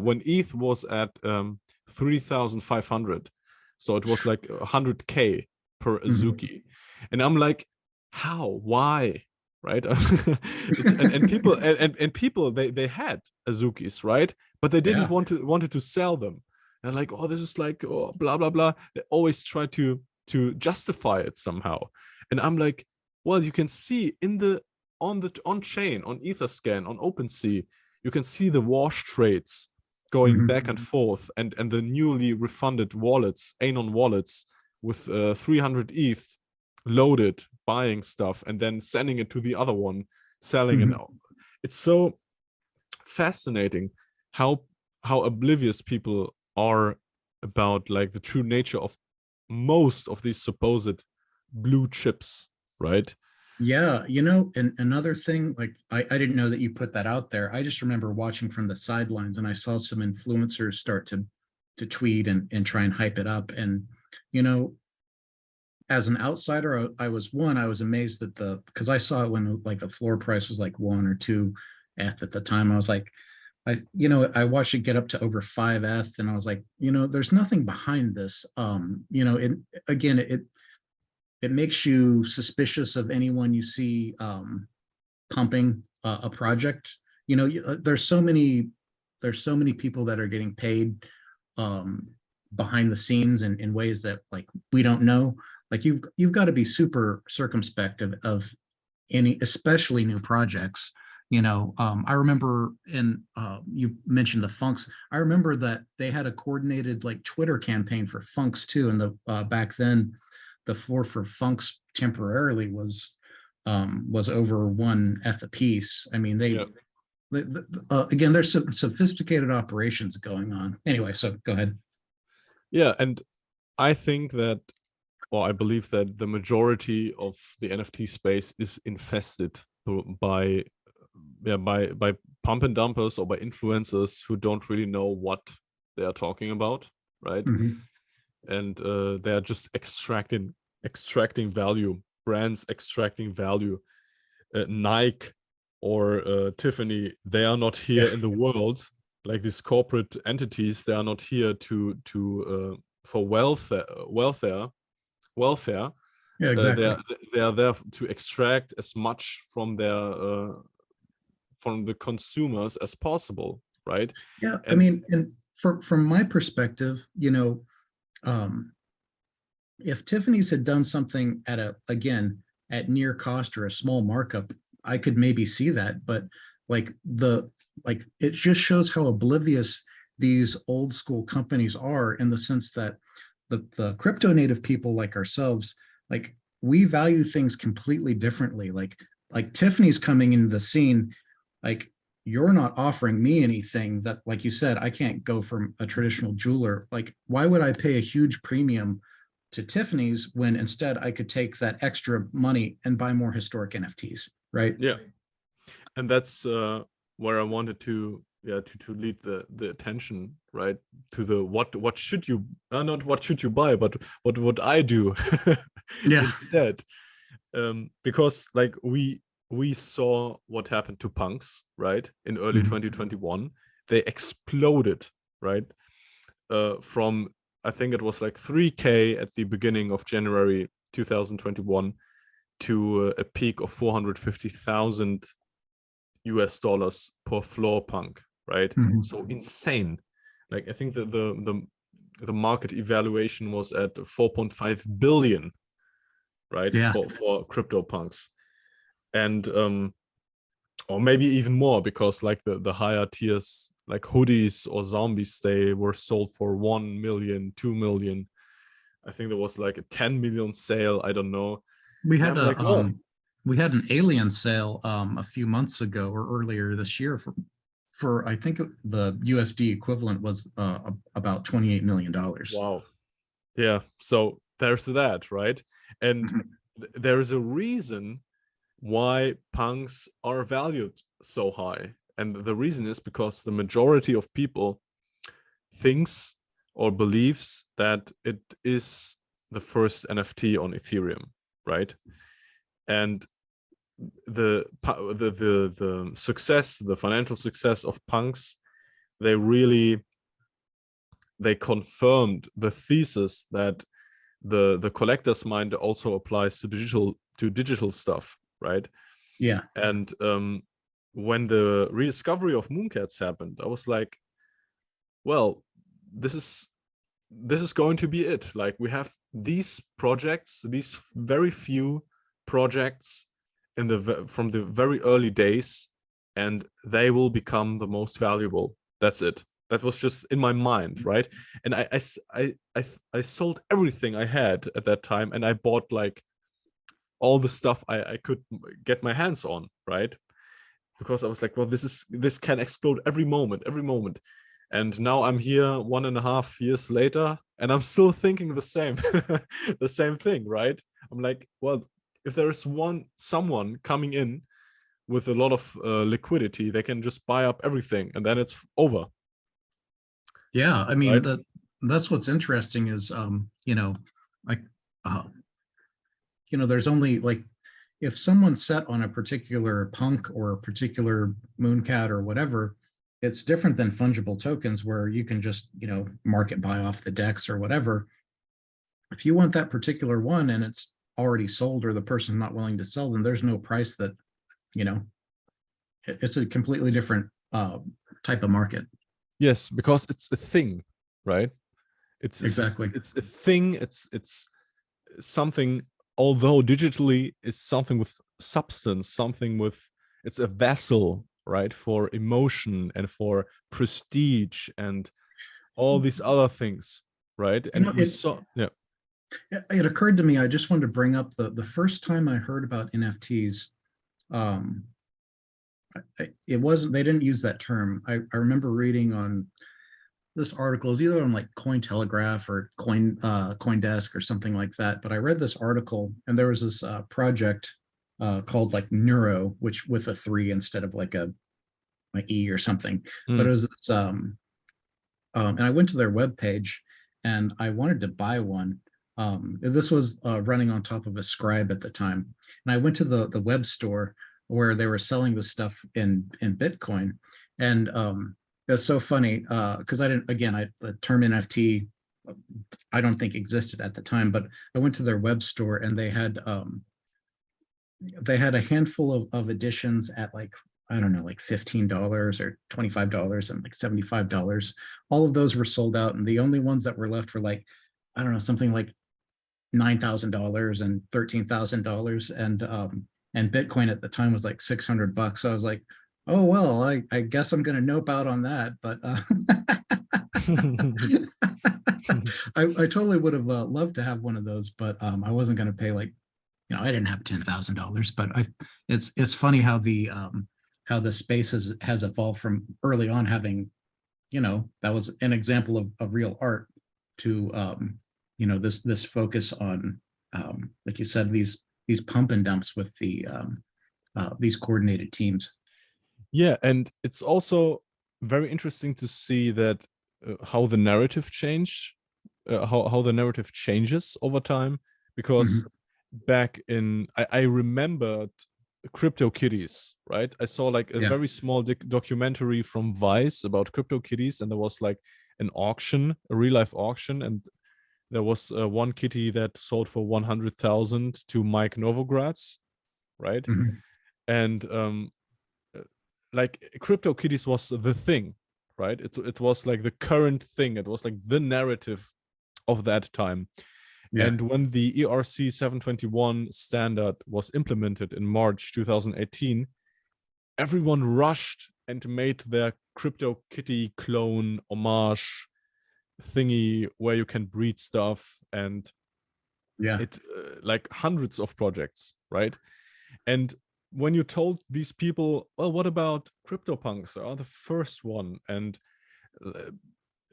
when ETH was at 3,500, so it was like 100K per Azuki. And I'm like, how, why, right? and people and people they had Azukis, right, but they didn't wanted to sell them. And like, oh, this is like, oh, blah blah blah. They always try to justify it somehow. And I'm like, well, you can see on chain, on Etherscan, on OpenSea, you can see the wash trades going back and forth, and the newly refunded wallets, Anon wallets, with 300 ETH loaded, buying stuff and then sending it to the other one, selling it. It's so fascinating how oblivious people are about like the true nature of most of these supposed blue chips, right? Yeah, you know, and another thing, like I didn't know that you put that out there. I just remember watching from the sidelines, and I saw some influencers start to tweet and try and hype it up. And, you know, as an outsider, I was amazed that because I saw it when like the floor price was like 1 or 2 ETH at the time. I was like, I watched it get up to over 5 ETH, and I was like, there's nothing behind this. It makes you suspicious of anyone you see pumping a project. There's so many people that are getting paid behind the scenes in ways that like we don't know. Like you've got to be super circumspect of any, especially new projects. I remember you mentioned the Funks. I remember that they had a coordinated like Twitter campaign for Funks too. And back then, the floor for Funks temporarily was over 1 ETH a piece. I mean, again, there's some sophisticated operations going on. Anyway, so go ahead. Yeah, and I think that or I believe that the majority of the NFT space is infested by by pump and dumpers or by influencers who don't really know what they are talking about, right? Mhm. And they are just extracting value, brands extracting value. Nike or Tiffany, they are not here Yeah, in the world, like these corporate entities. They are not here for welfare. yeah, They exactly. are there to extract as much from the consumers as possible, right? Yeah, I And mean, and from my perspective, um, if Tiffany's had done something at at near cost or a small markup, I could maybe see that. But like it just shows how oblivious these old school companies are, in the sense that the crypto native people like ourselves, like, we value things completely differently. Like Tiffany's coming into the scene, like, you're not offering me anything that, like you said, I can't go from a traditional jeweler. Like, why would I pay a huge premium to Tiffany's when instead I could take that extra money and buy more historic NFTs, right? yeah, and that's where I wanted to lead the attention, right, to the what should you not what should you buy, but what would I do Yeah. instead. Because like we saw what happened to punks, right, in early Mhm. 2021. They exploded, right, from, I think it was like 3K at the beginning of January 2021 to a peak of 450,000 US dollars per floor punk, right? Mhm. So insane. Like, I think that the market evaluation was at 4.5 billion, right, Yeah. for crypto punks. And or maybe even more, because like the higher tiers, like hoodies or zombies, they were sold for 1 million, 2 million. I think there was like a 10 million sale, I don't know. We And had I'm like, oh, we had an alien sale a few months ago or earlier this year for I think the USD equivalent was about $28 million. wow. Yeah, so there's that, right? And Mhm. there is a reason why punks are valued so high. And the reason is because the majority of people thinks or believes that it is the first NFT on Ethereum, right? And the success, the financial success of punks, they really they confirmed the thesis that the collector's mind also applies to digital stuff, right? Yeah. And when the rediscovery of Mooncats happened, I was like, well, this is going to be it. Like, we have these projects, these very few projects from the very early days, and they will become the most valuable. That's it. That was just in my mind, right? And I sold everything I had at that time, and I bought like all the stuff I could get my hands on, right? Because I was like, well, this can explode every moment. And now I'm here 1.5 years later, and I'm still thinking the same, the same thing, right? I'm like, well, if there is someone coming in with a lot of liquidity, they can just buy up everything, and then it's over, Yeah. I mean, right? that's what's interesting is like uh there's only like, if someone's set on a particular punk or a particular mooncat or whatever, it's different than fungible tokens where you can just, market buy off the decks or whatever. If you want that particular one and it's already sold, or the person's not willing to sell, then there's no price that, you know, it's a completely different type of market. Yes, because it's a thing, right? Exactly. It's a thing. It's something, although digitally, is something with substance, something with, it's a vessel, right, for emotion and for prestige and all these other things, right? You And know, we saw, yeah. it occurred to me, I just wanted to bring up the first time I heard about NFTs. Um, it wasn't, they didn't use that term. I remember reading on this article. It was either on like Cointelegraph or CoinDesk or something like that. But I read this article, and there was this project called like Neuro, which with a three instead of like a E or something. But it Mm. was this, and I went to their webpage, and I wanted to buy one. This was running on top of a Scribe at the time, and I went to the web store where they were selling the stuff in Bitcoin, and it's so funny because I didn't, again, the term NFT I don't think existed at the time, but I went to their web store, and they had a handful of editions at like, I don't know, like $15 or $25 and like $75. All of those were sold out, and the only ones that were left were like, I don't know, something like $9,000 and $13,000, and Bitcoin at the time was like $600. So I was like, oh well, I guess I'm gonna nope out on that. But I totally would have loved to have one of those, but I wasn't gonna pay like, I didn't have $10,000, but it's funny how the space has evolved from early on having, that was an example of real art to this focus on, like you said, these pump and dumps with these coordinated teams. Yeah, and it's also very interesting to see that how the narrative how the narrative changes over time. Because Mhm. back in, I remembered crypto kitties, right? I saw like a Yeah. very small documentary from Vice about crypto kitties, and there was like an auction, a real life auction, and there was one kitty that sold for 100,000 to Mike Novogratz, right? Mhm. And uh, like crypto kitties was the thing, right? It was like the current thing. It was like the narrative of that time. Yeah. And when the ERC 721 standard was implemented in March 2018, everyone rushed and made their crypto kitty clone homage thingy where you can breed stuff, and Yeah. it like hundreds of projects, right? And when you told these people, well, what about CryptoPunks? They are the first one, and uh,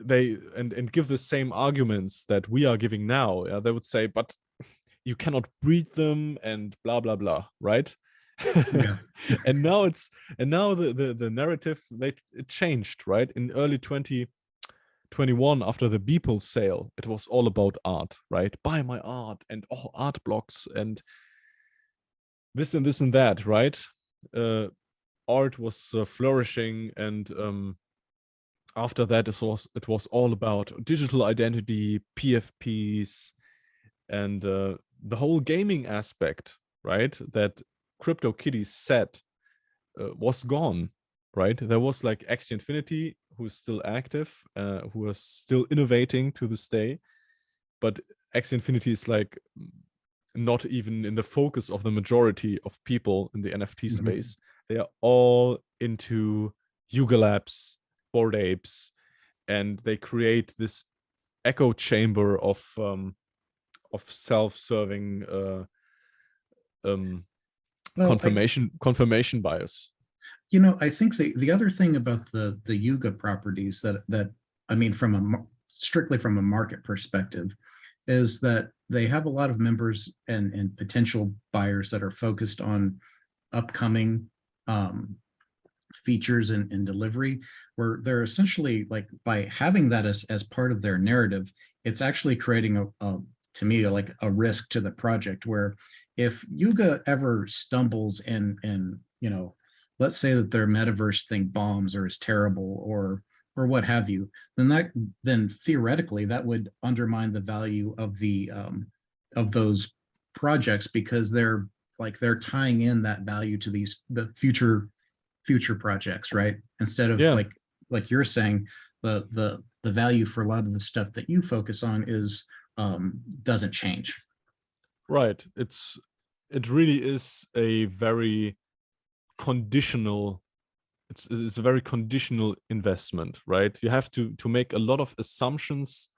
they and give the same arguments that we are giving now, yeah, they would say, but you cannot breed them and blah blah blah, right? Yeah. and now it's and now the narrative, it changed, right? In early 2021, after the Beeple sale, it was all about art, right? Buy my art and art blocks and this and that, right? uh, Art was flourishing, and after that it was all about digital identity, PFPs, and the whole gaming aspect, right? That CryptoKitties said was gone, right? There was like Axie Infinity, who is still active, who is still innovating to this day, but Axie Infinity is like not even in the focus of the majority of people in the NFT Mhm. space. They are all into Yuga Labs, Bored Apes, and they create this echo chamber of self-serving um, Well, confirmation bias. I think the other thing about the Yuga properties that I mean, strictly from a market perspective, is that they have a lot of members and potential buyers that are focused on upcoming um, features and delivery, where they're essentially, like, by having that as part of their narrative, it's actually creating to me, like a risk to the project, where if Yuga ever stumbles and let's say that their metaverse thing bombs or is terrible or what have you, then theoretically that would undermine the value of those projects, because they're tying in that value to the future projects, right? Instead of, Yeah, like you're saying, the value for a lot of the stuff that you focus on is doesn't change. right. It really is a very conditional. It's a very conditional investment, right? You have to make a lot of assumptions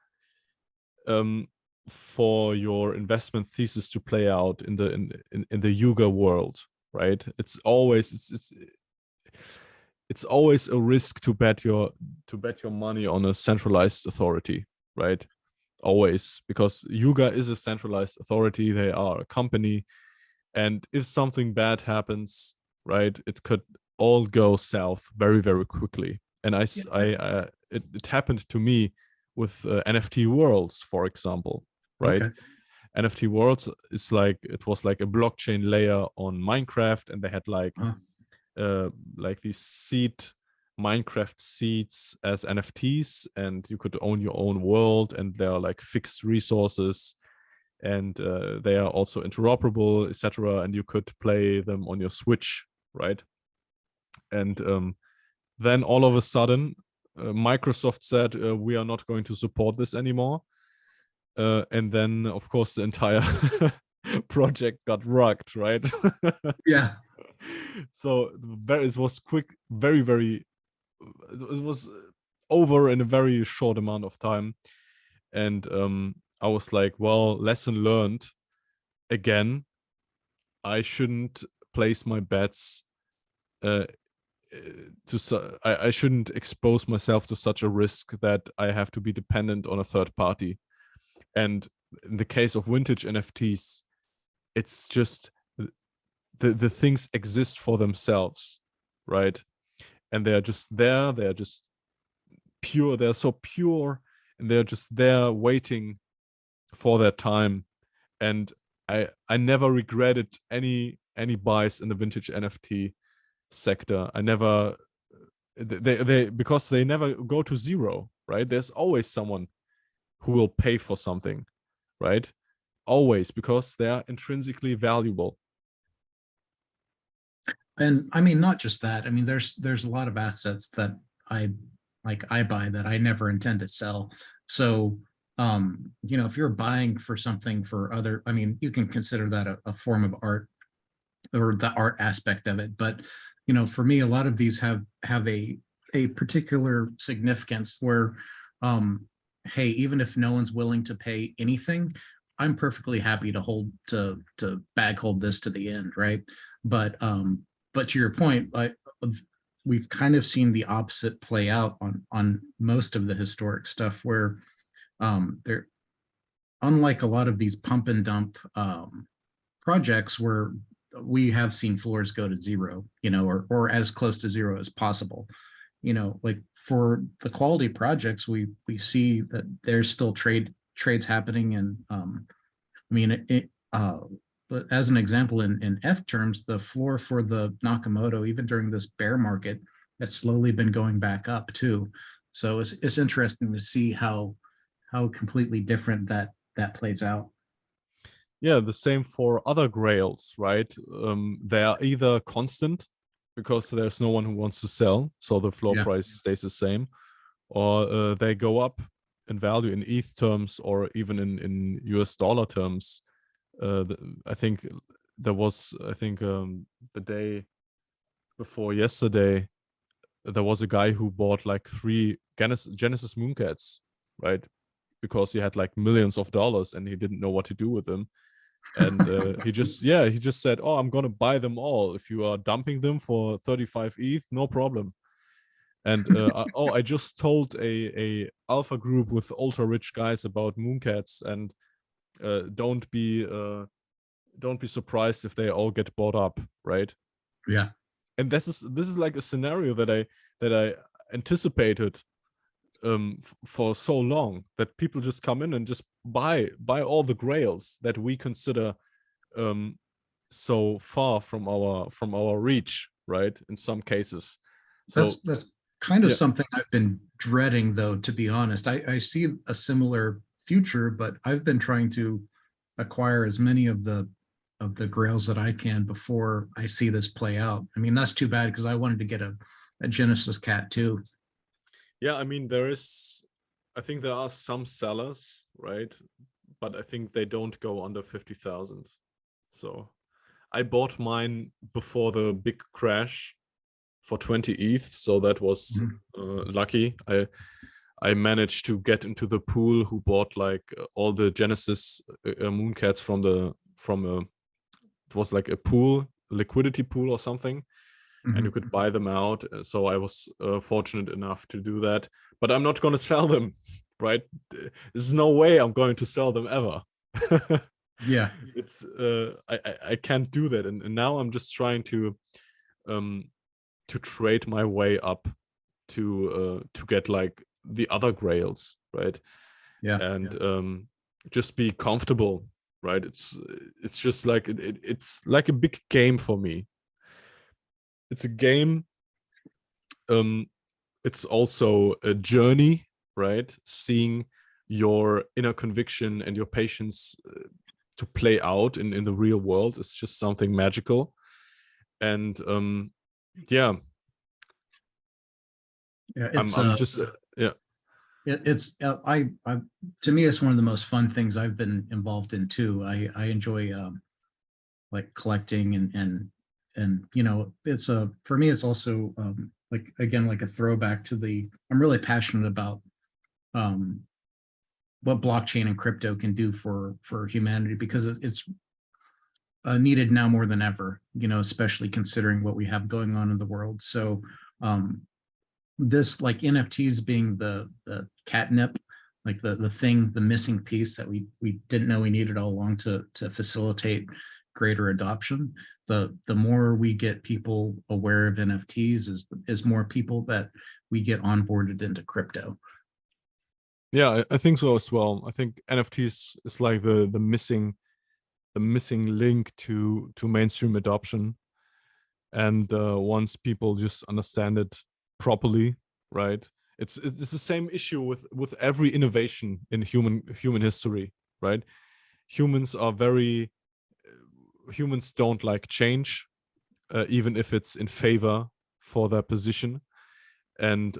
um, for your investment thesis to play out in the Yuga world, right? It's always it's always a risk to bet your money on a centralized authority, right? Always, because Yuga is a centralized authority. They are a company, and if something bad happens, right, it could all go south very, very quickly. And it happened to me with NFT Worlds, for example, right? Okay. NFT Worlds is like, it was like a blockchain layer on Minecraft, and they had like these Minecraft seeds as NFTs, and you could own your own world, and there are like fixed resources, and they are also interoperable, etc. And you could play them on your Switch, right? And then all of a sudden, Microsoft said, we are not going to support this anymore. And then, of course, the entire project got rugged, right? Yeah. So it was quick, very, very, it was over in a very short amount of time. And I was like, well, lesson learned. Again, I shouldn't place my bets I shouldn't expose myself to such a risk that I have to be dependent on a third party. And in the case of vintage NFTs, it's just the things exist for themselves, right? And they're just there, they're just pure, they're so pure, and they're just there waiting for their time. And I never regretted any buys in the vintage NFT sector. I never they because they never go to zero, right? There's always someone who will pay for something, right? Always, because they are intrinsically valuable. And I mean, not just that. I mean, there's a lot of assets that I buy that I never intend to sell. So if you're buying for something for other, I mean, you can consider that a form of art, or the art aspect of it. But for me, a lot of these have a particular significance where, hey, even if no one's willing to pay anything, I'm perfectly happy to bag hold this to the end, right? But to your point, we've kind of seen the opposite play out on most of the historic stuff, where they're, unlike a lot of these pump and dump projects, where we have seen floors go to zero, or as close to zero as possible. Like for the quality projects, we see that there's still trades happening. And I mean, but as an example, in F terms, the floor for the Nakamoto, even during this bear market, has slowly been going back up too. So it's interesting to see how completely different that plays out. Yeah, the same for other grails, right? They are either constant because there's no one who wants to sell, so the floor Yeah. price stays the same, or they go up in value in ETH terms, or even in US dollar terms. I think there was, the day before yesterday, there was a guy who bought like 3 Genesis Mooncats, right? Because he had like millions of dollars and he didn't know what to do with them. And he just said, oh, I'm gonna buy them all. If you are dumping them for 35 ETH, no problem. And I just told a alpha group with ultra rich guys about Mooncats, and don't be surprised if they all get bought up, right? Yeah. And this is like a scenario that I anticipated for so long, that people just come in and just buy all the grails that we consider so far from our reach, right? In some cases. So That's kind of yeah, something I've been dreading, though, to be honest. I see a similar future, but I've been trying to acquire as many of the grails that I can before I see this play out. I mean, that's too bad, because I wanted to get a Genesis cat too. yeah, I mean, I think there are some sellers, right? But I think they don't go under 50,000. So I bought mine before the big crash for 20 ETH, so that was lucky. I managed to get into the pool who bought like all the Genesis Mooncats from it was like a pool, liquidity pool or something. and you could buy them out. So I was fortunate enough to do that, but I'm not going to sell them, right? There's no way I'm going to sell them ever. Yeah. It's I can't do that, and now I'm just trying to trade my way up to get like the other grails, right? Yeah. And just be comfortable, right? It's just like it's like a big game for me. It's a game. It's also a journey, right? Seeing your inner conviction and your patience to play out in the real world is just something magical. And yeah, Yeah. I'm just yeah. It's I to me, it's one of the most fun things I've been involved in too. I enjoy like collecting and it's a for me it's also like again like a throwback to the I'm really passionate about um what blockchain and crypto can do for humanity because it's needed now more than ever, especially considering what we have going on in the world. So um this like NFTs being the catnip, like the thing, the missing piece that we didn't know we needed all along to facilitate greater adoption. The more we get people aware of NFTs is more people that we get onboarded into crypto. Yeah, I think so as well. I think NFTs is like the missing link to mainstream adoption. And once people just understand it properly, right? It's the same issue with every innovation in human history, right? Humans are very humans don't like change, even if it's in favor for their position. And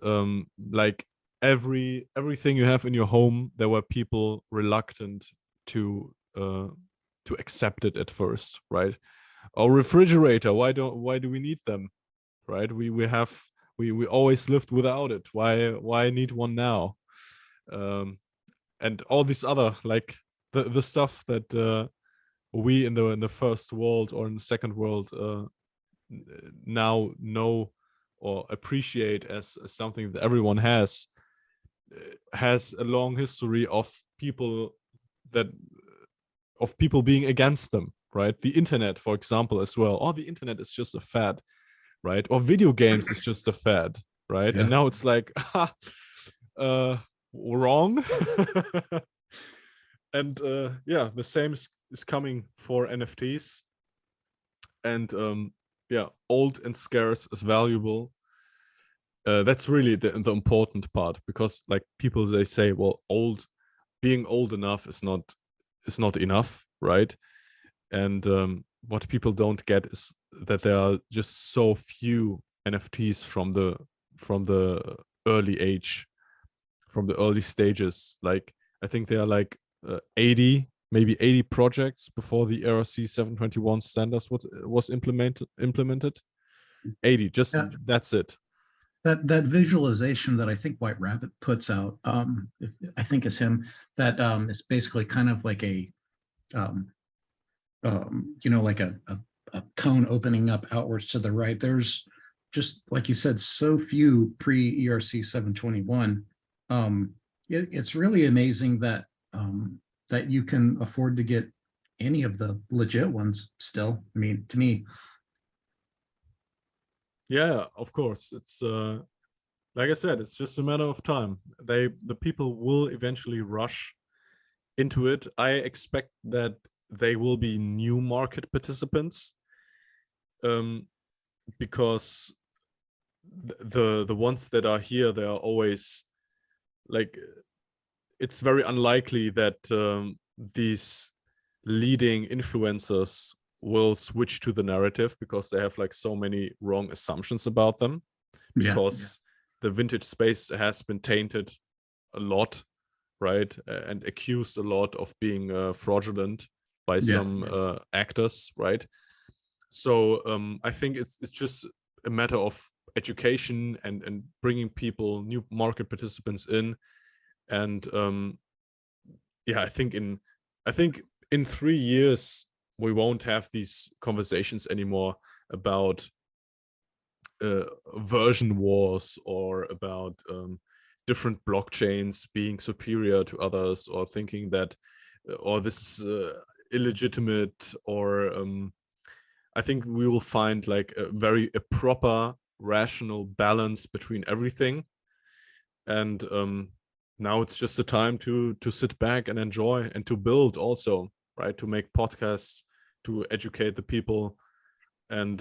like everything you have in your home, there were people reluctant to uh, to accept it at first, right? Our refrigerator, why do we need them, right? We always lived without it. Why need one now? And all these other like the stuff that we in the first world or in the second world now know or appreciate as something that everyone has a long history of people that of people being against them, right? The internet, for example, as well. Oh, the internet is just a fad, right? Or video games is just a fad, right? And Yeah. now it's like, wrong. And yeah, the same is coming for NFTs. And yeah, old and scarce is valuable. That's really the important part, because like people, they say, well, being old enough is not enough, right? And what people don't get is that there are just so few NFTs from the early age, from the early stages. Like I think there are like 80, maybe 80 projects before the ERC 721 standards was implemented. 80, just Yeah. that's it. That visualization that I think White Rabbit puts out, I think is him, that is basically kind of like a um, like a cone opening up outwards to the right. There's just like you said, so few pre ERC 721. It's really amazing that you can afford to get any of the legit ones still. I mean, to me, Yeah, of course. It's like I said, it's just a matter of time. The people will eventually rush into it. I expect that they will be new market participants, because the ones that are here, they are always like, it's very unlikely that these leading influencers will switch to the narrative, because they have like so many wrong assumptions about them, yeah, because the vintage space has been tainted a lot, right? And accused a lot of being fraudulent by yeah, some actors, right? So I think it's just a matter of education and bringing people, new market participants in. And yeah, I think in 3 years we won't have these conversations anymore about version wars, or about different blockchains being superior to others, or thinking that or this is illegitimate, or I think we will find like a proper rational balance between everything. And now it's just a time to sit back and enjoy, and to build also, right, to make podcasts, to educate the people. And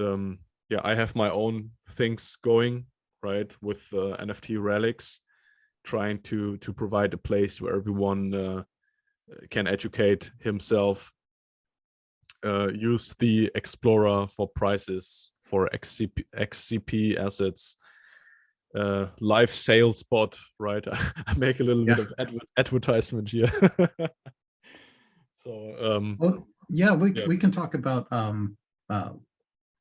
yeah, I have my own things going, right, with NFT Relics, trying to provide a place where everyone can educate himself, use the Explorer for prices for XCP assets, live sales bot, right? I make a little bit of advertisement here. So Well, yeah, yeah. we can talk about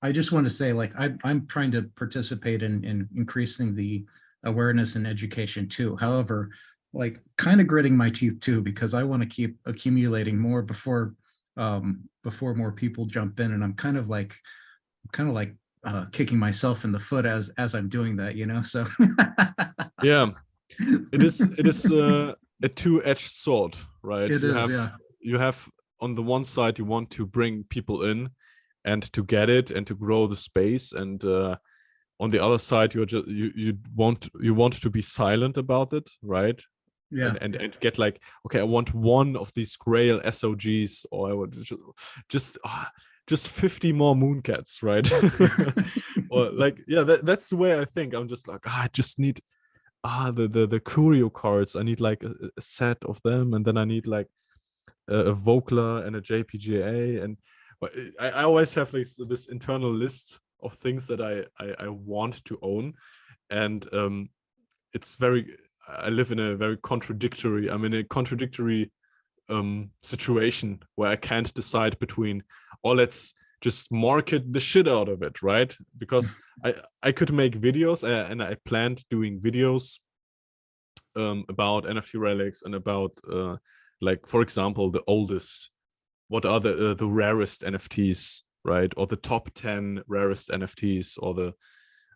I just want to say, like, I'm trying to participate in increasing the awareness and education too. However, like, kind of gritting my teeth too, because I want to keep accumulating more before more people jump in, and I'm kind of like kicking myself in the foot as I'm doing that, you know. So Yeah, it is a two-edged sword, right? it is, yeah. You have on the one side, you want to bring people in and to get it and to grow the space, and on the other side, you want to be silent about it, right? Yeah. And get like, okay, I want one of these Grail SOGs, or I want just 50 more Mooncats, right? Or like, yeah, that's the way I think. I'm just like, I just need the curio cards. I need like a set of them, and then I need like a Vocla and a JPGA, and I always have like this internal list of things that I want to own. And it's very, I live in a very contradictory, I'm in a contradictory situation where I can't decide between, or let's just market the shit out of it, right? Because I could make videos, and I planned doing videos about NFT relics, and about like, for example, the oldest, what are the rarest NFTs, right? Or the top 10 rarest NFTs, or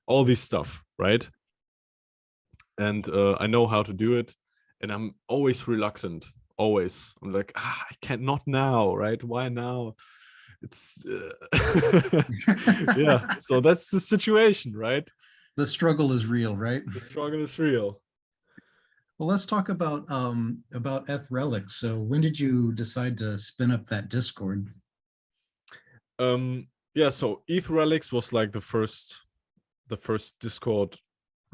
all this stuff, right? And I know how to do it, and I'm always reluctant. Always, I'm like, I can't, not now, right? Why now? It's yeah. So that's the situation, right? The struggle is real, right? The struggle is real. Well, let's talk about ETH Relics. So when did you decide to spin up that Discord? Yeah, so ETH Relics was like the first Discord,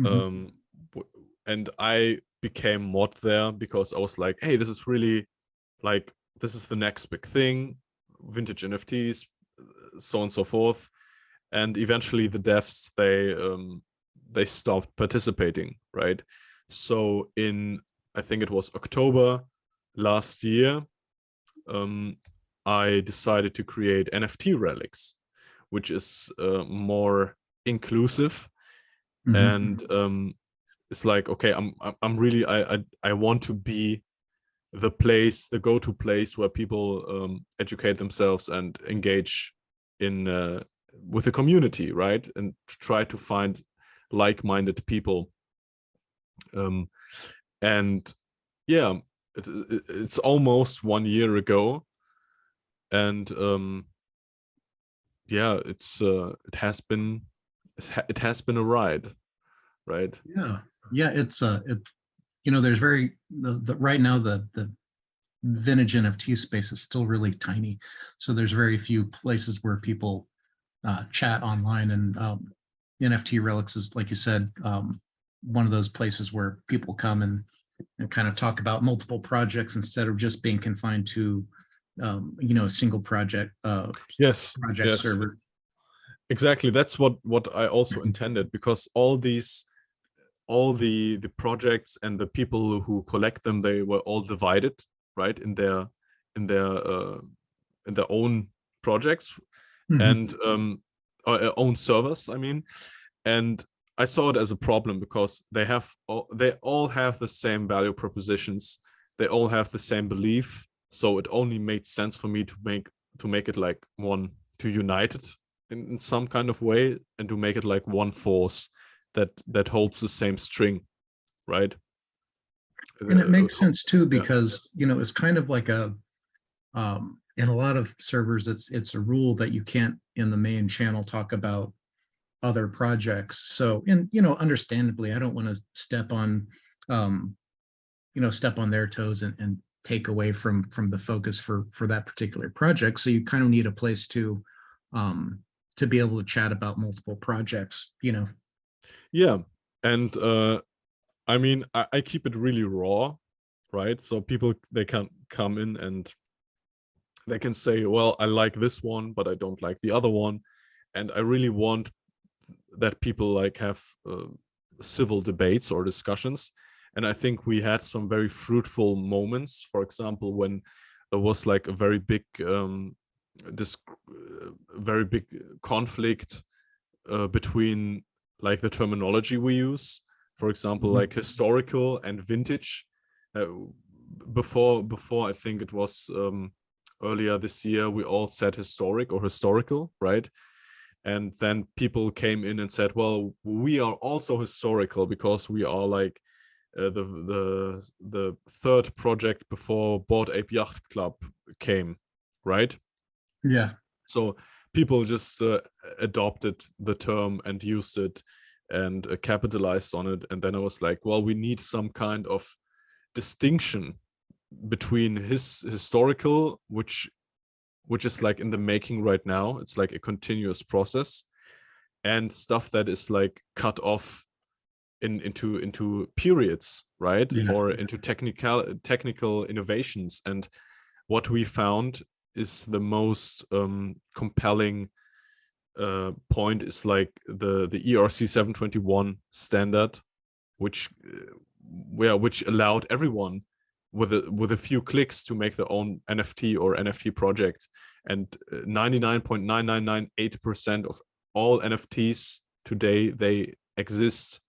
Mhm. and I became mod there because I was like, hey, this is really like, this is the next big thing, vintage NFTs, so on and so forth. And eventually the devs, they stopped participating, right? So in, I think it was October last year, I decided to create NFT Relics, which is more inclusive. Mhm. And it's like, okay, I'm really, I want to be the place, the go-to place where people educate themselves and engage in with the community, right? And try to find like-minded people. And yeah, it's almost 1 year ago, and yeah, it has been a ride, right? Yeah, yeah. There's the right now the vintage NFT space is still really tiny, so there's very few places where people chat online, and NFT Relics is, like you said, one of those places where people come and kind of talk about multiple projects instead of just being confined to a single Yes, project yes, server. exactly. That's what I also intended, because all the projects and the people who collect them, they were all divided, right, in their uh, in their own projects, Mhm. and own servers, I mean. And I saw it as a problem, because they all have the same value propositions, they all have the same belief. So it only made sense for me to make it like one, to unite it in some kind of way, and to make it like one force that holds the same string, right? And it makes sense too, Yeah. because, it's kind of like in a lot of servers, it's a rule that you can't in the main channel talk about other projects. So, and, understandably, I don't want to um, step on their toes and take away from the focus for that particular project. So you kind of need a place to be able to chat about multiple projects. Yeah, and I mean, I keep it really raw, right? So people, they can come in and they can say, well, I like this one, but I don't like the other one. And I really want that people like have civil debates or discussions. And I think we had some very fruitful moments. For example, when there was like a very big this very big conflict between like the terminology we use. For example, like historical and vintage. Before I think it was earlier this year, we all said historic or historical, right? And then people came in and said, well, we are also historical because we are like the third project before Bored Ape Yacht Club came, right? Yeah. So people just adopted the term and used it and capitalized on it. And then I was like, well, we need some kind of distinction between historical, which is like in the making right now. It's like a continuous process, and stuff that is like cut off into periods, right? Yeah. Or into technical innovations. And what we found is the most compelling point is like the ERC 721 standard, which allowed everyone with a few clicks to make their own NFT or NFT project. And 99.9998% of all NFTs today, they exist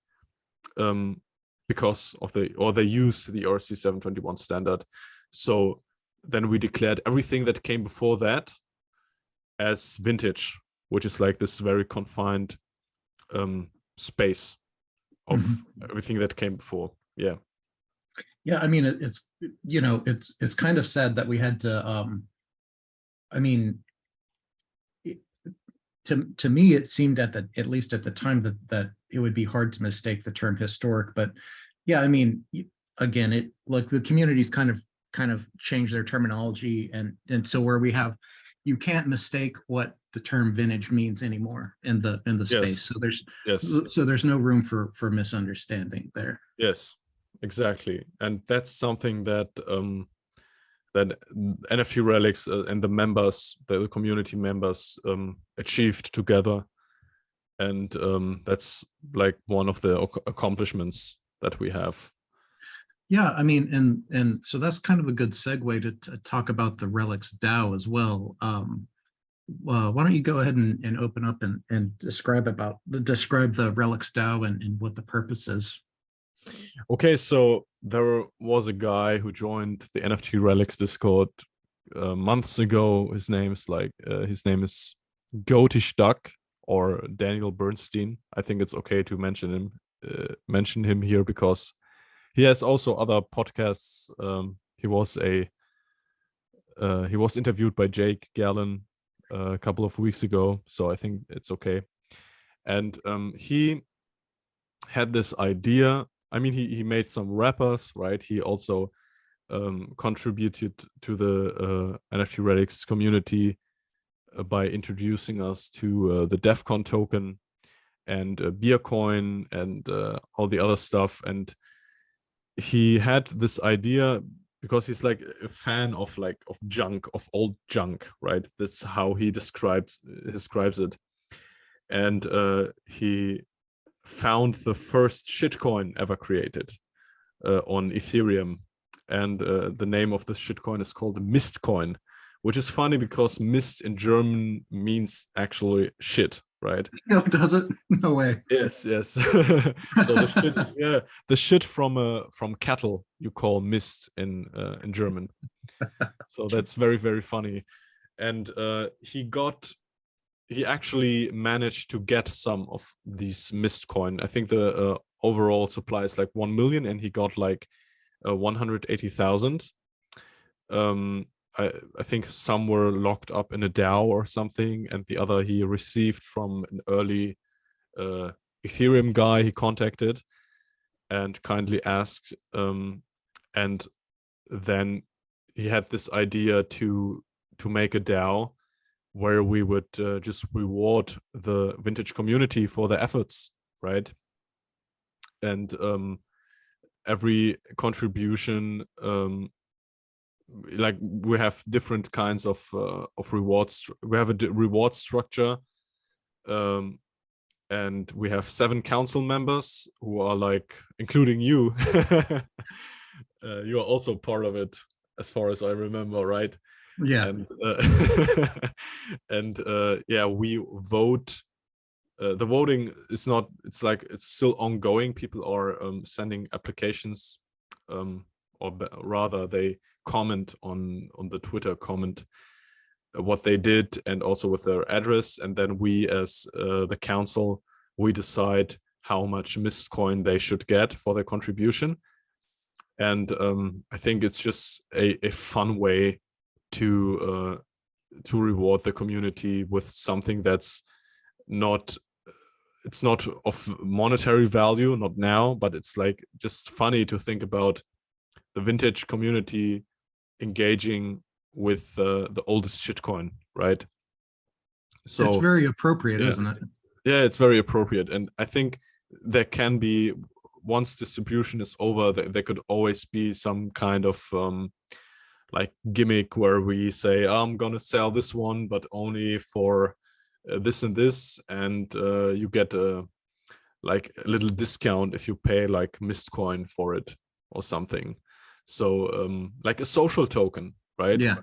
because of they use the ERC 721 standard. So then we declared everything that came before that as vintage, which is like this very confined space of everything that came before. Yeah. Yeah, I mean, it's kind of sad that we had to I mean, to me it seemed at least at the time that it would be hard to mistake the term historic. But yeah, I mean, again, it like the communities kind of changed their terminology, and so where you can't mistake what the term vintage means anymore in the space. So there's no room for misunderstanding there. Yes, exactly. And that's something that that NFT Relics and the members, the community members, achieved together. And that's like one of the accomplishments that we have. Yeah, I mean, and so that's kind of a good segue to talk about the Relics DAO as well. Why don't you go ahead and open up and describe the Relics DAO and what the purpose is? Okay, so there was a guy who joined the NFT Relics Discord months ago. His name is Goatish Duck, or Daniel Bernstein. I think it's okay to mention him here because he has also other podcasts. He was interviewed by Jake Gallen a couple of weeks ago, so I think it's okay. And he had this idea. I mean, he made some rappers, right? He also contributed to the NFT Relics community by introducing us to the DEFCON token and Beercoin and all the other stuff. And he had this idea because he's like a fan of old junk, right? That's how he describes it. And he found the first shitcoin ever created on Ethereum, and the name of this shitcoin is called Mistcoin, which is funny because Mist in German means actually shit, right? No, does it? No way. Yes. So the shit from cattle you call Mist in German. So that's very, very funny. And he got he actually managed to get some of these mist coin. I think the overall supply is like 1 million, and he got like 180,000. I think some were locked up in a DAO or something, and the other he received from an early Ethereum guy he contacted and kindly asked. And then he had this idea to make a DAO where we would just reward the vintage community for their efforts, right? And every contribution, like we have different kinds of rewards. We have a reward structure, and we have 7 council members who are like, including you. You are also part of it, as far as I remember, right? Yeah. And and yeah, we vote. The voting is not, it's like it's still ongoing. People are sending applications, or rather they comment on the Twitter comment what they did, and also with their address, and then we as the council, we decide how much mist coin they should get for their contribution. And I think it's just a fun way to reward the community with something that's not, it's not of monetary value, not now, but it's like just funny to think about the vintage community engaging with the oldest shitcoin, right? So it's very appropriate, yeah, isn't it? yeah, it's very appropriate. And I think there can be, once distribution is over, there could always be some kind of like gimmick where we say, oh, I'm gonna sell this one, but only for this and this, and you get like a little discount if you pay like mist coin for it or something. So like a social token, right? Yeah.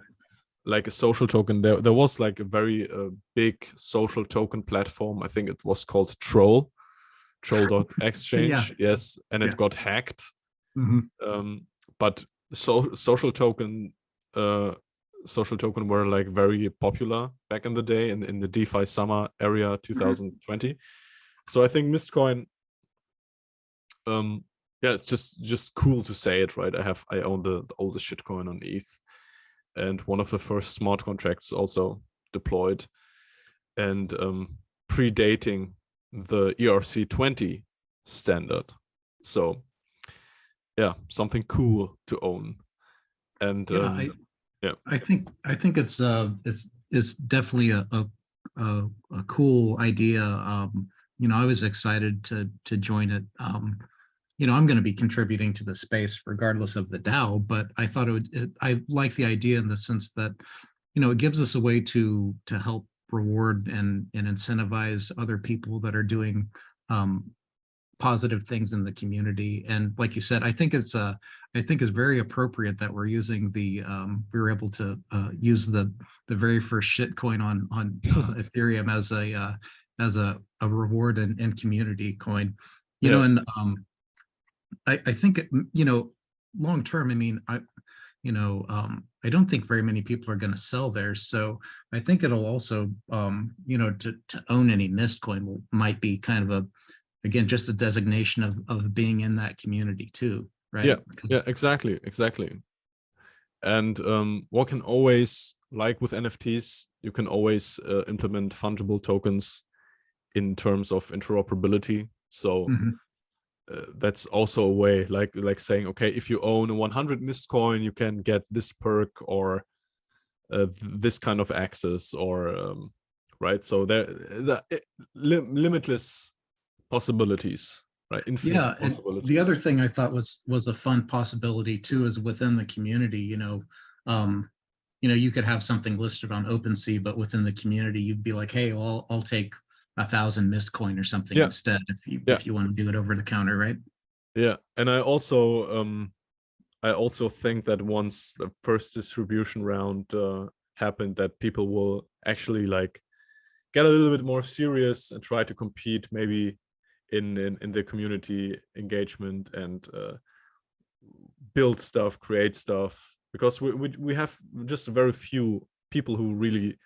Like a social token. There was like a very big social token platform. I think it was called Troll.exchange. Yeah. Yes, and it Yeah. got hacked. Mm-hmm. But social token were like very popular back in the day, in the DeFi summer area 2020. So I think Mistcoin, yeah, it's just cool to say it, right? I own the oldest shitcoin on ETH, and one of the first smart contracts also deployed, and predating the ERC20 standard. So yeah, something cool to own. And Yeah, yeah, I think it's definitely a cool idea. I was excited to join it. I'm going to be contributing to the space regardless of the DAO, but I thought I like the idea in the sense that, it gives us a way to help reward and incentivize other people that are doing positive things in the community. And like you said, I think it's very appropriate that we're using we were able to use the very first shitcoin on Ethereum as a reward and community coin. yeah, And I think long term, I mean, I don't think very many people are going to sell theirs. So I think it'll also, to own any mist coin might be kind of again, just a designation of being in that community too, right? yeah, exactly. And what can always, like with NFTs, you can always implement fungible tokens in terms of interoperability. So that's also a way, like saying, okay, if you own 100 mist coin, you can get this perk or this kind of access, or right. So limitless possibilities, right? Infinite Yeah, and possibilities. the other thing I thought was a fun possibility too is within the community. You could have something listed on OpenSea, but within the community, you'd be like, hey, well, I'll take 1,000 mist coin or something instead if you want to do it over the counter, right? Yeah, and I also think that once the first distribution round happened, that people will actually like get a little bit more serious and try to compete maybe in the community engagement and build stuff, create stuff, because we have just very few people who really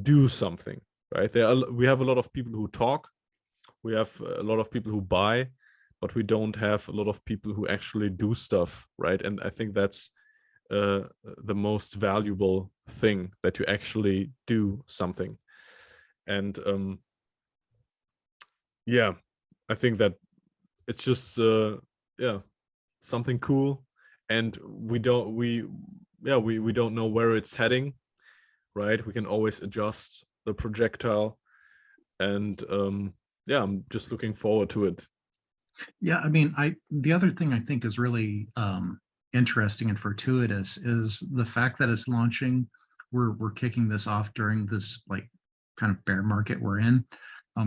do something, right? We have a lot of people who talk, we have a lot of people who buy, but we don't have a lot of people who actually do stuff, right? And I think that's the most valuable thing, that you actually do something. And yeah, I think that it's just yeah, something cool, and we don't know where it's heading, right? We can always adjust the projectile, and yeah, I'm just looking forward to it. Yeah, I mean, the other thing I think is really interesting and fortuitous is the fact that it's launching. We're kicking this off during this like kind of bear market we're in.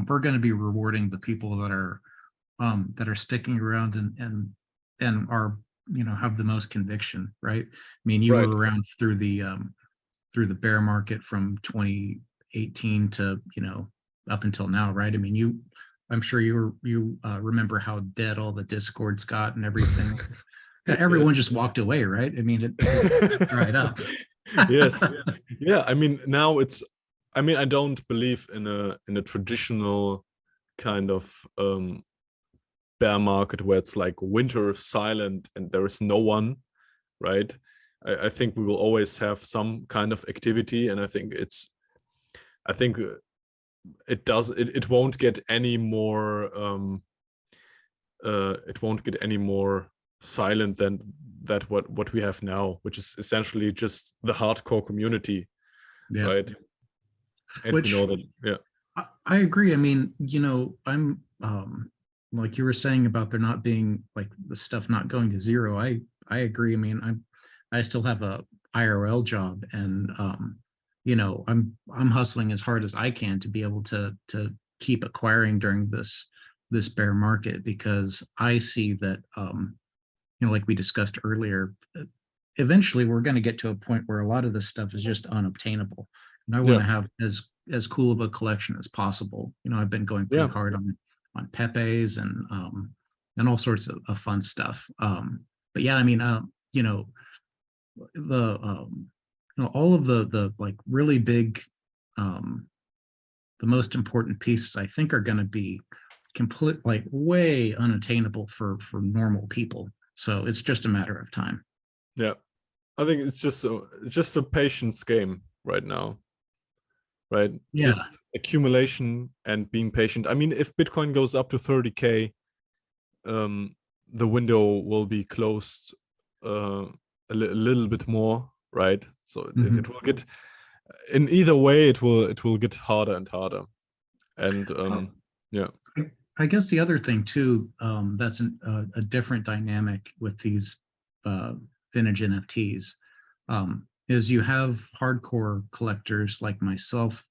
We're going to be rewarding the people that are sticking around and are, you know, have the most conviction, right? I mean, you Right. were around through the bear market from 2018 to, you know, up until now, right? I mean, I'm sure you remember how dead all the discords got and everything. Yeah, everyone Yes. just walked away, right? I mean, it dried up. Yes. Yeah, I mean, now it's, I mean, I don't believe in a traditional kind of bear market where it's like winter silent and there is no one, right? I think we will always have some kind of activity, and I think it won't get any more it won't get any more silent than that what we have now, which is essentially just the hardcore community, Yeah, right? And we which know that, yeah. I agree. I mean, you know, I'm like you were saying about there not being like the stuff not going to zero. I agree. I mean, I still have a IRL job, and you know, I'm hustling as hard as I can to be able to keep acquiring during this bear market, because I see that you know, like we discussed earlier, eventually we're going to get to a point where a lot of this stuff is just unobtainable, and I want Yeah. to have as cool of a collection as possible. You know, I've been going pretty Yeah. hard on Pepe's and all sorts of fun stuff. But yeah, I mean, you know, the you know, all of the like really big, um, the most important pieces I think are going to be complete, like way unattainable for normal people. So it's just a matter of time. Yeah, I think it's just a patience game right now, right? Yeah. Just accumulation and being patient. I mean, if Bitcoin goes up to 30K, um the window will be closed a little bit more, right? So it Mhm. will get, in either way, it will get harder and harder. And yeah. I guess the other thing too, that's a different dynamic with these uh, vintage NFTs, is you have hardcore collectors like myself.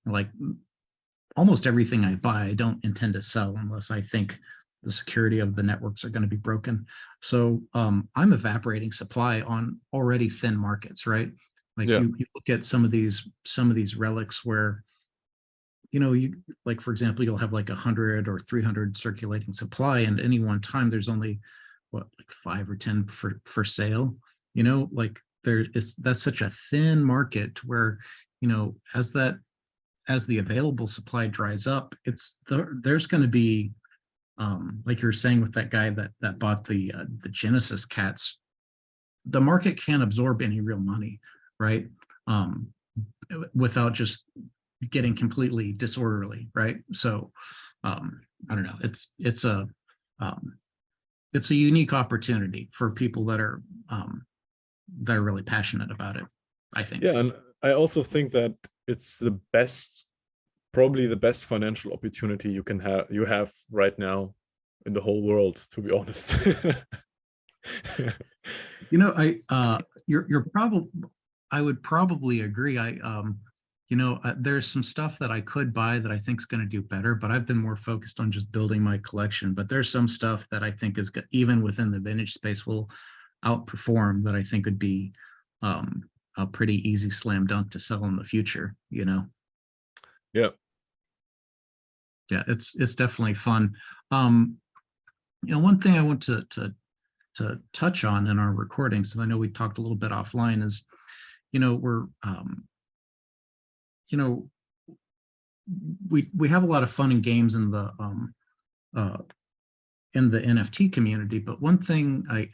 Like almost everything I buy, I don't intend to sell unless I think the security of the networks are going to be broken. So I'm evaporating supply on already thin markets, right? Like Yeah. you look at some of these relics where, you know, you like, for example, you'll have like 100 or 300 circulating supply, and any one time there's only what, like 5 or 10 for sale. You know, like there is, that's such a thin market where, you know, as the available supply dries up, there's going to be, like you were saying with that guy that bought the Genesis cats, the market can't absorb any real money, right? Um, without just getting completely disorderly, right? So I don't know. Um, it's a unique opportunity for people that are really passionate about it, I think. Yeah, and I also think that it's the best, probably the best financial opportunity you have right now in the whole world, to be honest. You know, you're probably, I would probably agree. You know, there's some stuff that I could buy that I think is going to do better, but I've been more focused on just building my collection. But there's some stuff that I think is even within the vintage space will outperform, that I think would be a pretty easy slam dunk to sell in the future. You know, Yeah. yeah, it's definitely fun. Um, you know, one thing I want to touch on in our recordings, and I know we talked a little bit offline, is, you know, we're you know, we have a lot of fun and games uh, in the NFT community, but one thing I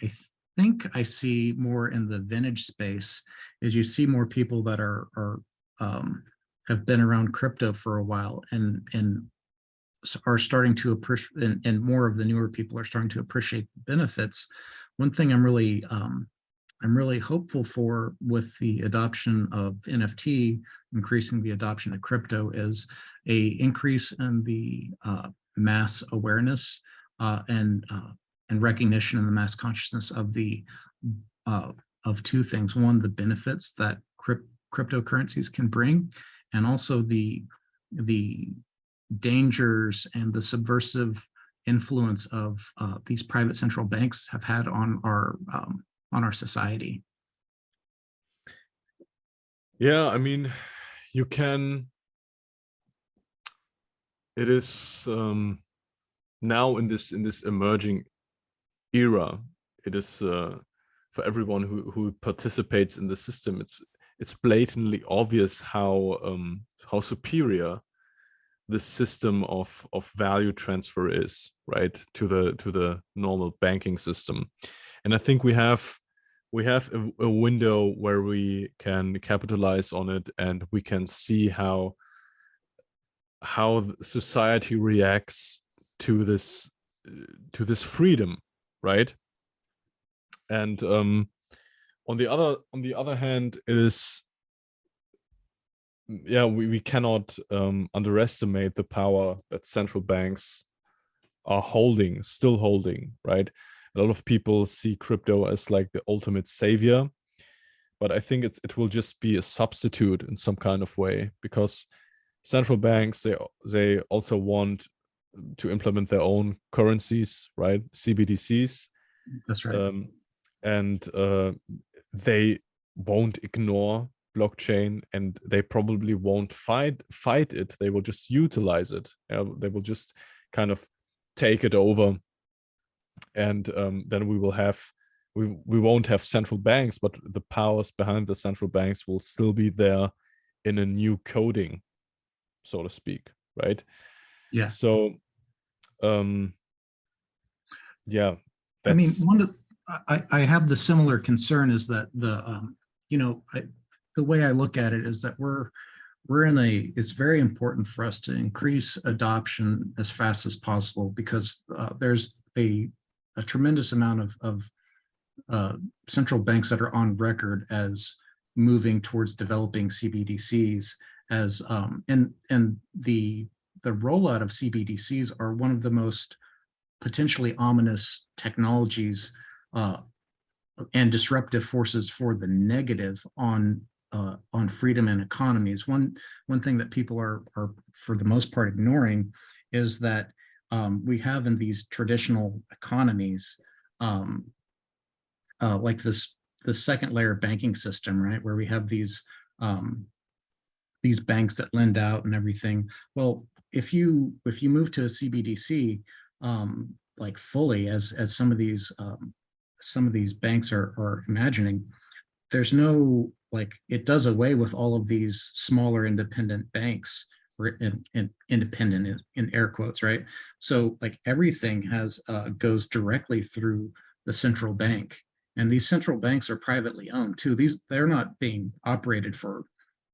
think I see more in the vintage space is you see more people that have been around crypto for a while and are starting to appreciate, and more of the newer people are starting to appreciate the benefits. One thing I'm really hopeful for with the adoption of NFT, increasing the adoption of crypto, is a increase in the mass awareness and recognition in the mass consciousness of the of two things. One, the benefits that cryptocurrencies can bring, and also the dangers and the subversive influence of these private central banks have had on our society. Yeah, I mean, you can. It is now in this emerging era. It is for everyone who participates in the system. It's blatantly obvious how superior the system of value transfer is, right, to the normal banking system. And I think we have a window where we can capitalize on it, and we can see how society reacts to this freedom, right? And on the other hand, it is, yeah, we cannot underestimate the power that central banks are still holding, right? A lot of people see crypto as like the ultimate savior, but I think it will just be a substitute in some kind of way, because central banks, they also want to implement their own currencies, right? CBDCs. That's right. And they won't ignore blockchain, and they probably won't fight it. They will just utilize it. They will just kind of take it over, and then we won't have central banks, but the powers behind the central banks will still be there in a new coding, so to speak, right? Yeah. So yeah, I mean, that's I have the similar concern is that the way I look at it is that it's very important for us to increase adoption as fast as possible, because there's a tremendous amount of central banks that are on record as moving towards developing CBDCs and the rollout of CBDCs are one of the most potentially ominous technologies and disruptive forces for the negative on freedom and economies. One thing that people are for the most part ignoring is that we have in these traditional economies like the second layer banking system, right, where we have these banks that lend out and everything. Well, if you move to a CBDC like fully, as some of these banks are imagining, there's no, like, it does away with all of these smaller independent banks, or independent in air quotes, right? So like everything goes directly through the central bank, and these central banks are privately owned too. They're not being operated for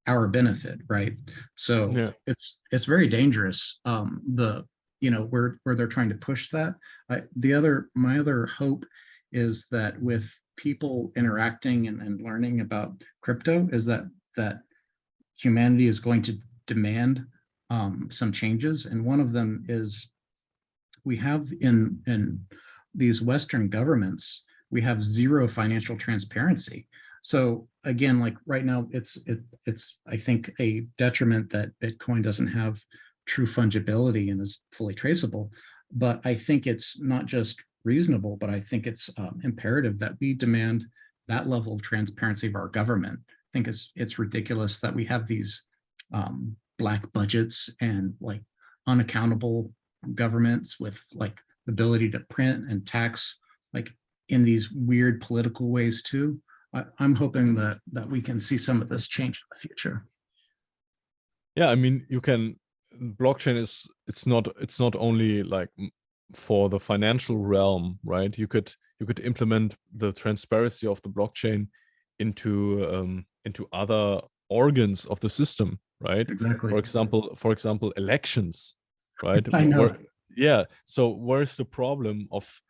our benefit, right? So yeah. it's very dangerous. Where they're trying to push that. My other hope is that with people interacting and learning about crypto, is that humanity is going to demand some changes, and one of them is we have in these Western governments, we have zero financial transparency. So again, like right now, it's I think a detriment that Bitcoin doesn't have true fungibility and is fully traceable. But I think it's not just reasonable, but I think it's imperative that we demand that level of transparency of our government. I think it's ridiculous that we have these black budgets and like unaccountable governments with like the ability to print and tax like in these weird political ways too. I'm hoping that we can see some of this change in the future. Yeah, I mean, you can blockchain is, it's not only like for the financial realm, right? You could implement the transparency of the blockchain into other organs of the system, right? Exactly. For example, elections, right? I know. Yeah. So where's the problem of,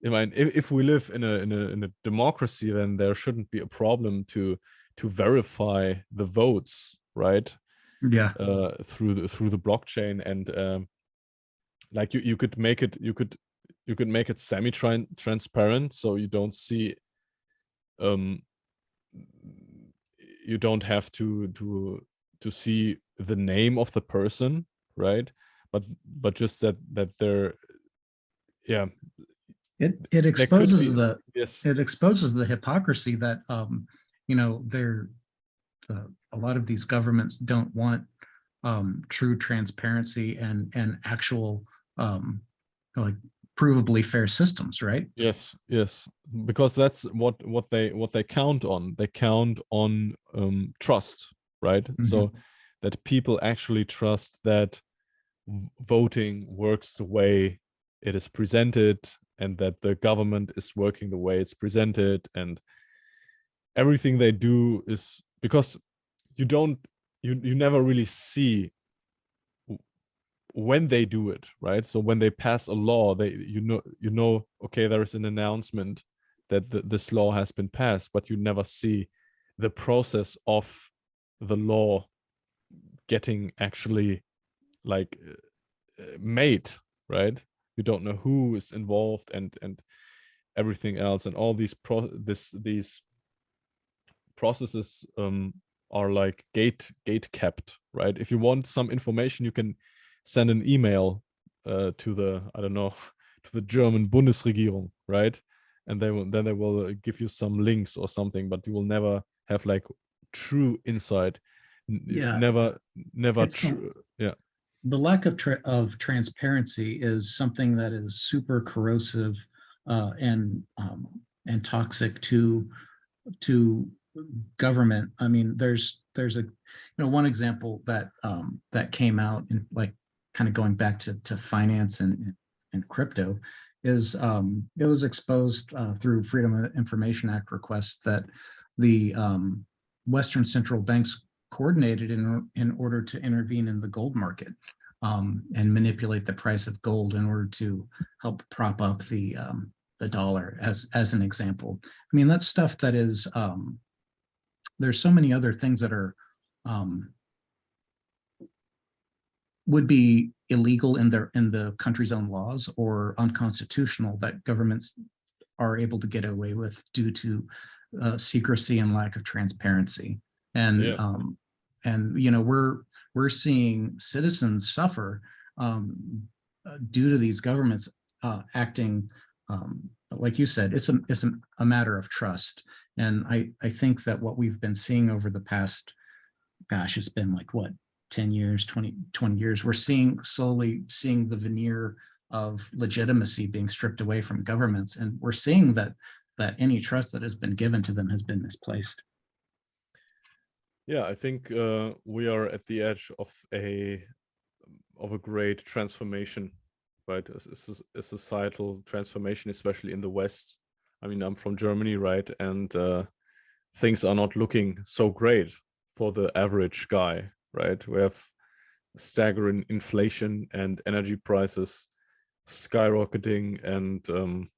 I mean, if we live in a democracy, then there shouldn't be a problem to verify the votes, right? Yeah. Through the blockchain, and like you could make it, you could make it semi transparent, so you don't see, um you don't have to see the name of the person, right? But just that there, yeah, It there could exposes be, the yes, it exposes the hypocrisy that they're a lot of these governments don't want true transparency and actual like provably fair systems, right? yes, because that's what they count on. They count on trust, right? So Mhm. that people actually trust that voting works the way it is presented, and that the government is working the way it's presented, and everything they do is, because you don't, you never really see when they do it, right? So when they pass a law, they, okay, there is an announcement that this law has been passed, but you never see the process of the law getting actually like made, right? You don't know who is involved, and everything else, and all these processes are like gate kept, right? If you want some information, you can send an email to the, I don't know, to the German Bundesregierung, right? And then they will give you some links or something, but you will never have like true insight. Yeah, Never it's true. Yeah. the lack of transparency is something that is super corrosive and toxic to government. I mean, there's a one example that came out, and like kind of going back to finance and crypto, is it was exposed through Freedom of Information Act requests that the Western central banks coordinated in order to intervene in the gold market and manipulate the price of gold in order to help prop up the dollar, as an example. I mean, that's stuff that is there's so many other things that are um, would be illegal in the country's own laws or unconstitutional that governments are able to get away with due to secrecy and lack of transparency. And Yeah. we're seeing citizens suffer due to these governments acting like you said. It's a matter of trust, and I think that what we've been seeing over the past, gosh, it's been like what, 10 years, 20 years, we're slowly seeing the veneer of legitimacy being stripped away from governments, and we're seeing that any trust that has been given to them has been misplaced. Yeah, I think we are at the edge of a great transformation, right? A societal transformation, especially in the West. I mean, I'm from Germany, right? And things are not looking so great for the average guy, right? We have staggering inflation and energy prices skyrocketing, and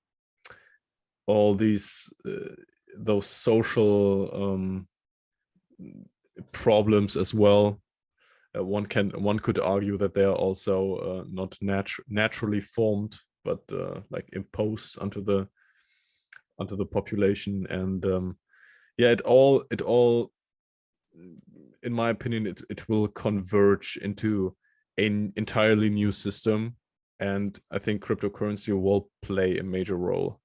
all those social problems as well. One could argue that they are also not naturally formed, but like imposed onto the population. And yeah, it all, in my opinion, it will converge into an entirely new system, and I think cryptocurrency will play a major role.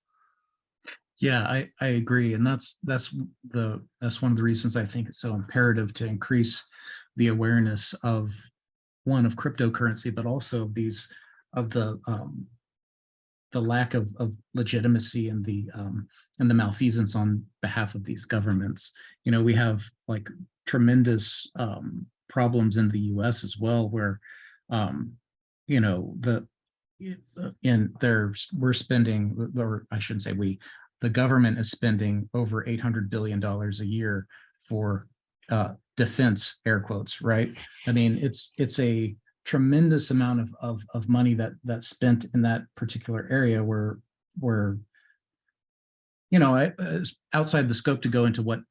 Yeah, I agree, and that's one of the reasons I think it's so imperative to increase the awareness of one, of cryptocurrency, but also these of the lack of legitimacy and the malfeasance on behalf of these governments. We have like tremendous problems in the U.S. as well, where you know, we're spending, or I shouldn't say we, the government is spending over $800 billion a year for defense, air quotes, right? I mean, it's a tremendous amount of money that's spent in that particular area where you know, it's outside the scope to go into what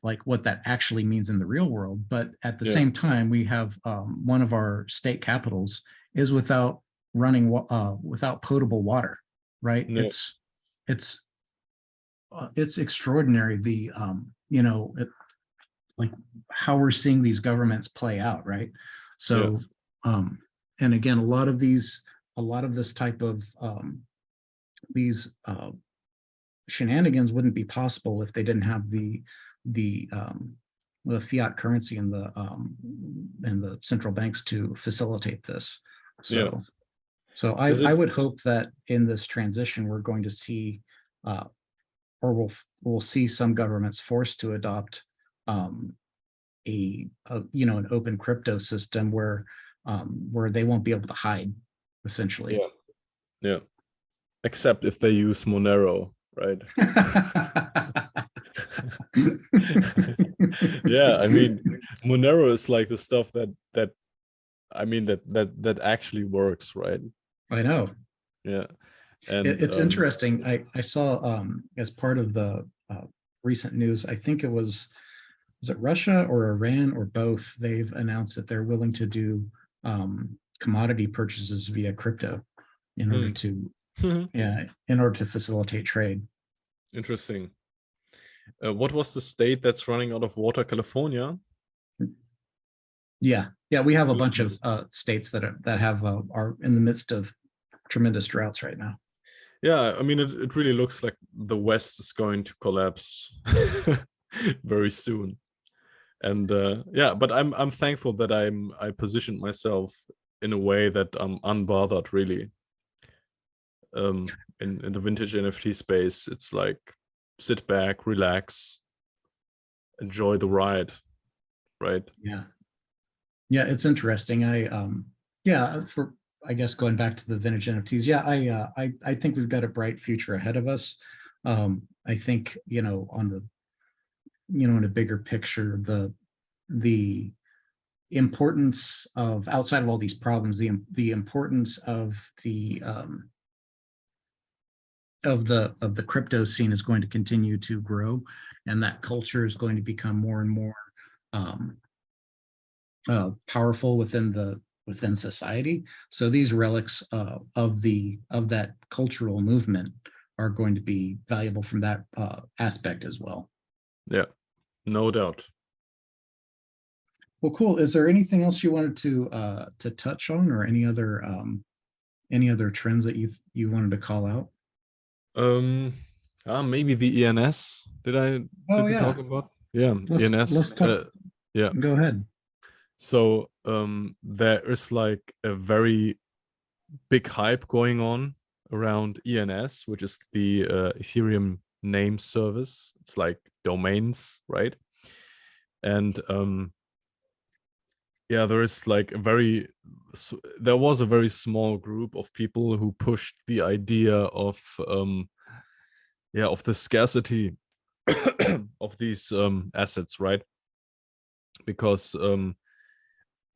that actually means in the real world. But at the Yeah. same time, we have one of our state capitals is without without potable water, right? Yeah. It's extraordinary you know, like how we're seeing these governments play out, right? So Yes. and again, a lot of this type of these shenanigans wouldn't be possible if they didn't have the the fiat currency and the central banks to facilitate this. Yeah. So Is I it? would hope that in this transition we're going to see uh, or we'll see some governments forced to adopt um, you know, an open crypto system where they won't be able to hide essentially. Yeah. Yeah. Except if they use Monero, right? Yeah, I mean, Monero is like the stuff that I mean that actually works, right? I know. Yeah. And It's interesting. I saw as part of the recent news, I think it was it Russia or Iran or both? They've announced that they're willing to do commodity purchases via crypto in order to yeah, in order to facilitate trade. Interesting. What was the state that's running out of water? California? Yeah, yeah, we have a bunch of California. states that have are in the midst of tremendous droughts right now. Yeah, I mean, it really looks like the West is going to collapse very soon. And yeah, but I'm thankful that I positioned myself in a way that I'm unbothered really. In the vintage NFT space, it's like sit back, relax, enjoy the ride, right? Yeah, yeah, it's interesting. Yeah, for I guess going back to the vintage NFTs, yeah, I think we've got a bright future ahead of us. I think, you know, on the, you know, in a bigger picture, the importance of, outside of all these problems, the importance of the crypto scene is going to continue to grow, and that culture is going to become more and more um, powerful within society. So these relics of that cultural movement are going to be valuable from that aspect as well. Yeah, no doubt. Well, cool. Is there anything else you wanted to touch on, or any other trends that you wanted to call out? Um, maybe the ENS. Oh Did we talk yeah, about? Yeah, let's ENS. talk. Yeah. Go ahead. So there is like a very big hype going on around ENS, which is the Ethereum name service. It's like domains, right? And yeah, there is like there was a very small group of people who pushed the idea of yeah, of the scarcity of these assets, right? Because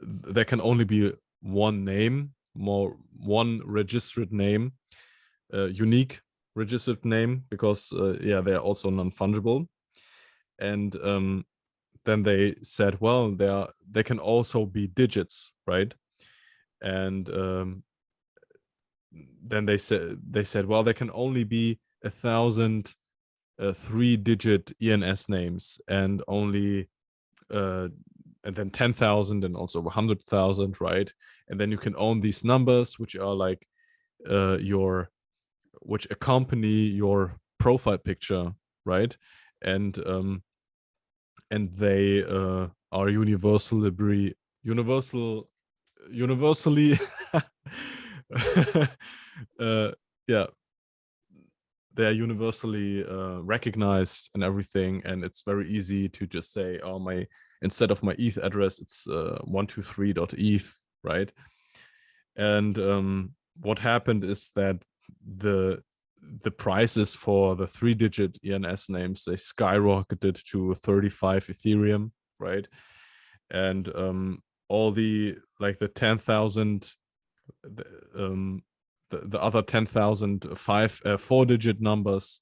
there can only be one name, one registered name, unique registered name, because yeah, they're also non-fungible. And then they said, well, they can also be digits, right? And then they said, well, there can only be 1,000 3-digit ENS names, and only and then 10,000 and also 100,000, right? And then you can own these numbers, which are like which accompany your profile picture, right? And they are universally yeah, they're universally recognized and everything, and it's very easy to just say, oh, my, instead of my ETH address, it's 123.eth, right? And what happened is that the prices for the 3-digit ENS names, they skyrocketed to 35 Ethereum, right? And all the like the 10,000, the other 10,000 4-digit numbers,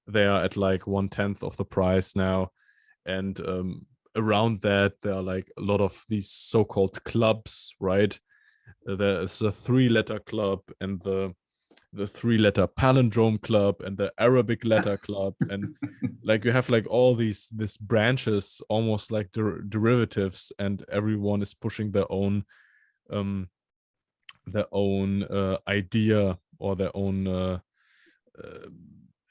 they are at like 1/10 of the price now. And around that, there are like a lot of these so-called clubs, right? There's a 3-letter club and the 3-letter palindrome club and the Arabic letter club, and like you have like all these branches, almost like derivatives, and everyone is pushing um their own idea, or their own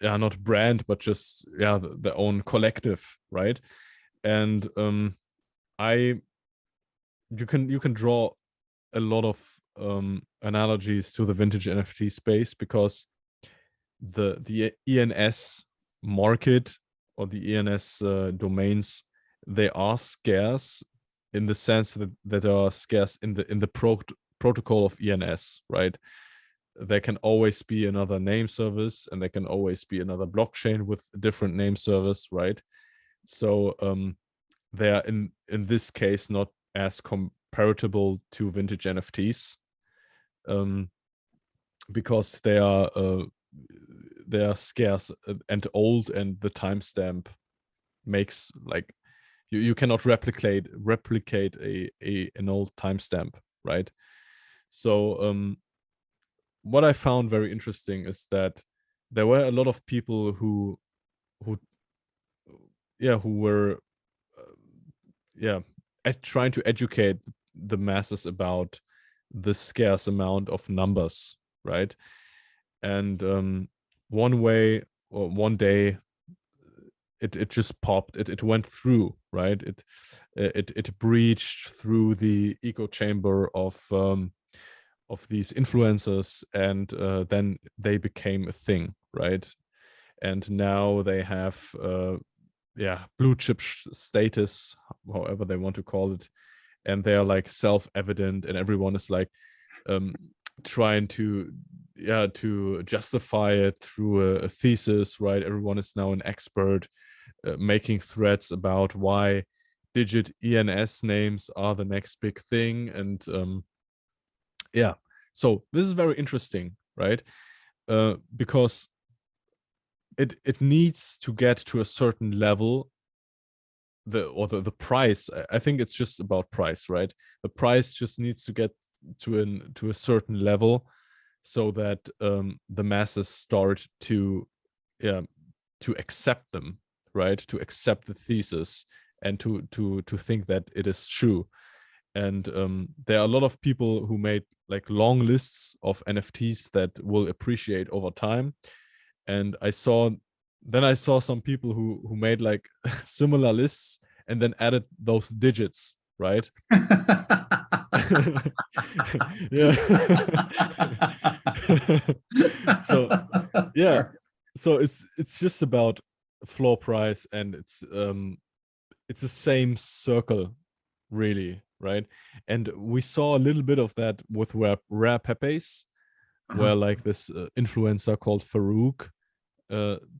yeah, not brand, but just, yeah, their own collective, right? And I you can draw a lot of analogies to the vintage NFT space, because the ENS market, or the ENS domains, they are scarce, in the sense that are scarce in the protocol of ENS, right? There can always be another name service, and there can always be another blockchain with a different name service, right? So they are in this case not as comparable to vintage NFTs, because they are scarce and old, and the timestamp makes like you cannot replicate an old timestamp, right? So what I found very interesting is that there were a lot of people who were yeah trying to educate the masses about the scarce amount of numbers, right? And one day it just popped, it went through, right? It breached through the echo chamber of these influencers, and then they became a thing, right? And now they have blue chip status, however they want to call it, and they are like self-evident, and everyone is like trying to justify it through a thesis, right? Everyone is now an expert, making threads about why digit ENS names are the next big thing. And so this is very interesting, right? Because it needs to get to a certain level, the price. I think it's just about price, right? The price just needs to get to a certain level, so that the masses start to accept them, right? To accept the thesis, and to think that it is true. And there are a lot of people who made like long lists of NFTs that will appreciate over time. And I saw some people who made like similar lists, and then added those digits, right? Yeah. So yeah, Sure. so it's just about floor price, and it's the same circle, really, right? And we saw a little bit of that with rare pepes, Uh-huh. where like this influencer called Farouk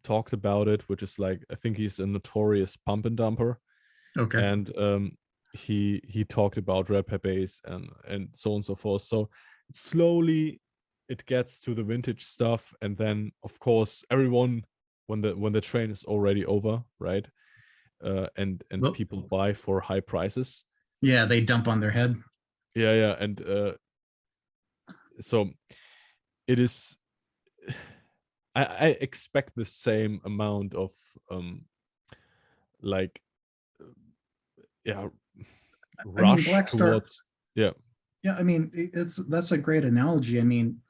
talked about it, which is like, I think he's a notorious pump and dumper. Okay. And he talked about rare pepes and so on and so forth. So slowly it gets to the vintage stuff, and then of course everyone, when the train is already over, right? And Well, people buy for high prices. yeah, they dump on their head. Yeah, and so it is. I expect the same amount of like yeah I mean, rush Blackstar, towards. Yeah. yeah, I mean, that's a great analogy. I mean,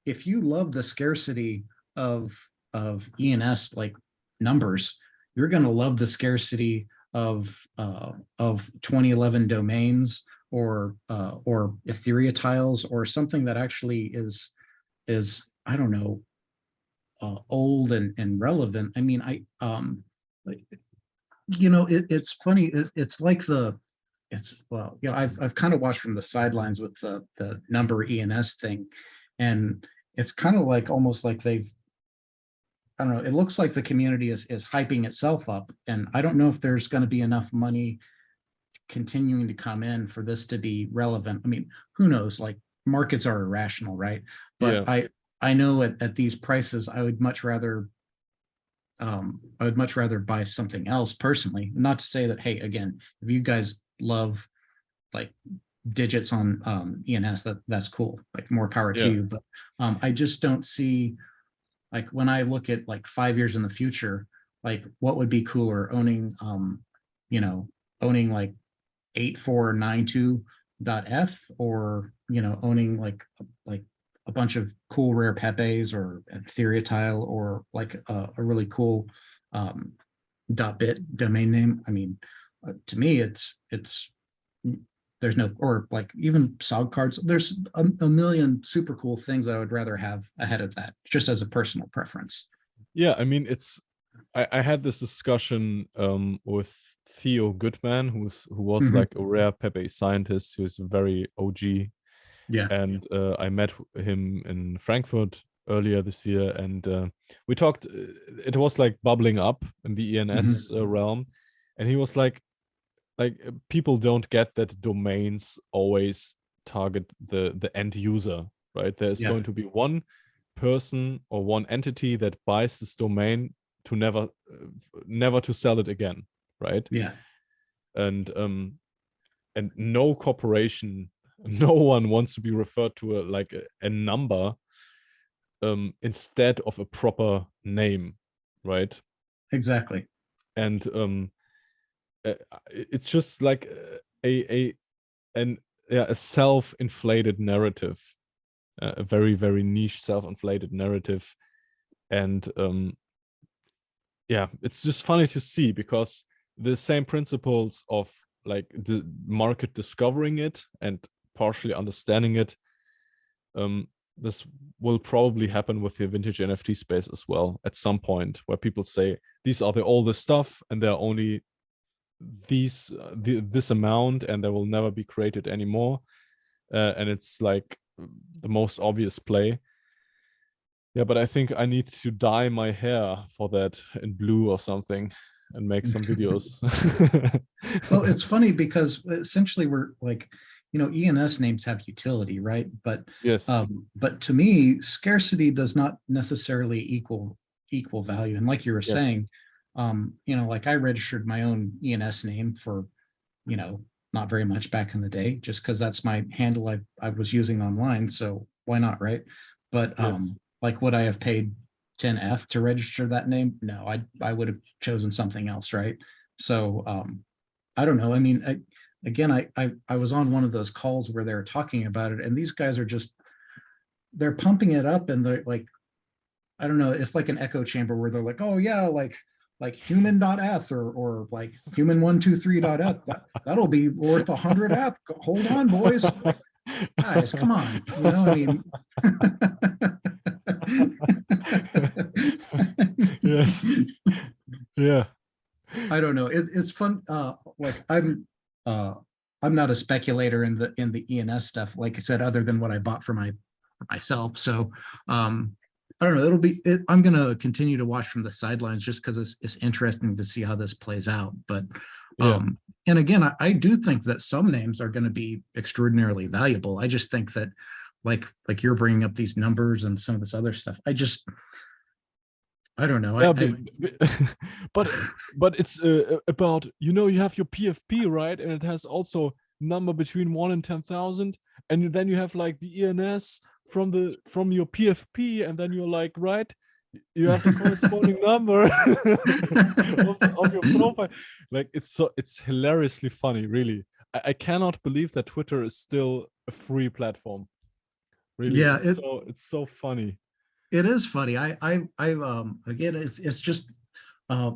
if you love the scarcity of ENS like numbers, you're going to love the scarcity of 2011 domains, or Ethereum tiles, or something that actually is I don't know, old and relevant. I mean, it's funny. It's like it's, well, you know, I've kind of watched from the sidelines with the number ENS thing, and it's kind of like almost like they've, I don't know, it looks like the community is hyping itself up, and I don't know if there's going to be enough money continuing to come in for this to be relevant. I mean, who knows? Like, markets are irrational, right? But Yeah, I know at these prices, I would much rather buy something else personally. Not to say that, hey, again, if you guys love like digits on ENS, that's cool. Like, more power to yeah, you. But I just don't see, like, when I look at like 5 years in the future, like, what would be cooler, owning you know, owning like 8492.f, or, you know, owning like a bunch of cool rare Pepes or Ethereal, or like a really cool um .bit domain name. I mean, to me, it's there's no, or like even SOG cards. There's a million super cool things I would rather have ahead of that, just as a personal preference. yeah. I mean, I had this discussion with Theo Goodman, who was Mhm. like a rare Pepe scientist, who's a very OG, Yeah. and I met him in Frankfurt earlier this year, and we talked. It was like bubbling up in the Mhm. ENS realm, and he was like people don't get that domains always target the end user, right? There's Yeah. going to be one person or one entity that buys this domain to never to sell it again, right? Yeah. And no corporation, no one wants to be referred to a number instead of a proper name, right? Exactly. And it's just like a an yeah, a self-inflated narrative, a very very niche self-inflated narrative, and yeah, it's just funny to see because the same principles of like the market discovering it and partially understanding it, um, this will probably happen with the vintage NFT space as well at some point, where people say these are the oldest stuff and they're only this amount and they will never be created anymore, and it's like the most obvious play. Yeah, but I think I need to dye my hair for that in blue or something and make some videos. Well, it's funny because essentially we're like, you know, ENS names have utility, right? Yes. But to me, scarcity does not necessarily equal value. And like you were Yes. saying, you know, like I registered my own ENS name for, you know, not very much back in the day, just because that's my handle I was using online. So why not, right? But Yes. like, would I have paid 10F to register that name? No, I would have chosen something else, right? So I don't know. I mean, again, I was on one of those calls where they were talking about it, and these guys are just, they're pumping it up, and they're like, I don't know, it's like an echo chamber where they're like, oh yeah, like human.eth, or like human123.eth, that'll be worth 100 eth. Hold on, boys. Guys, come on. You know, I mean, Yes. Yeah. I don't know. It's fun. Like, uh I'm not a speculator in the ENS stuff, like I said, other than what I bought for myself. So I don't know. I'm gonna continue to watch from the sidelines, just because it's interesting to see how this plays out. But Yeah. and again, I do think that some names are going to be extraordinarily valuable. I just think that, like you're bringing up these numbers and some of this other stuff, I don't know. Yeah, I but but it's about, you have your PFP, right, and it has also number between 1 and 10,000, and then you have like the ENS from your PFP, and then you're like, right, you have the corresponding number of your profile. Like, it's hilariously funny, really. I cannot believe that Twitter is still a free platform. Really, yeah, it's so funny. it is funny. Again, it's just I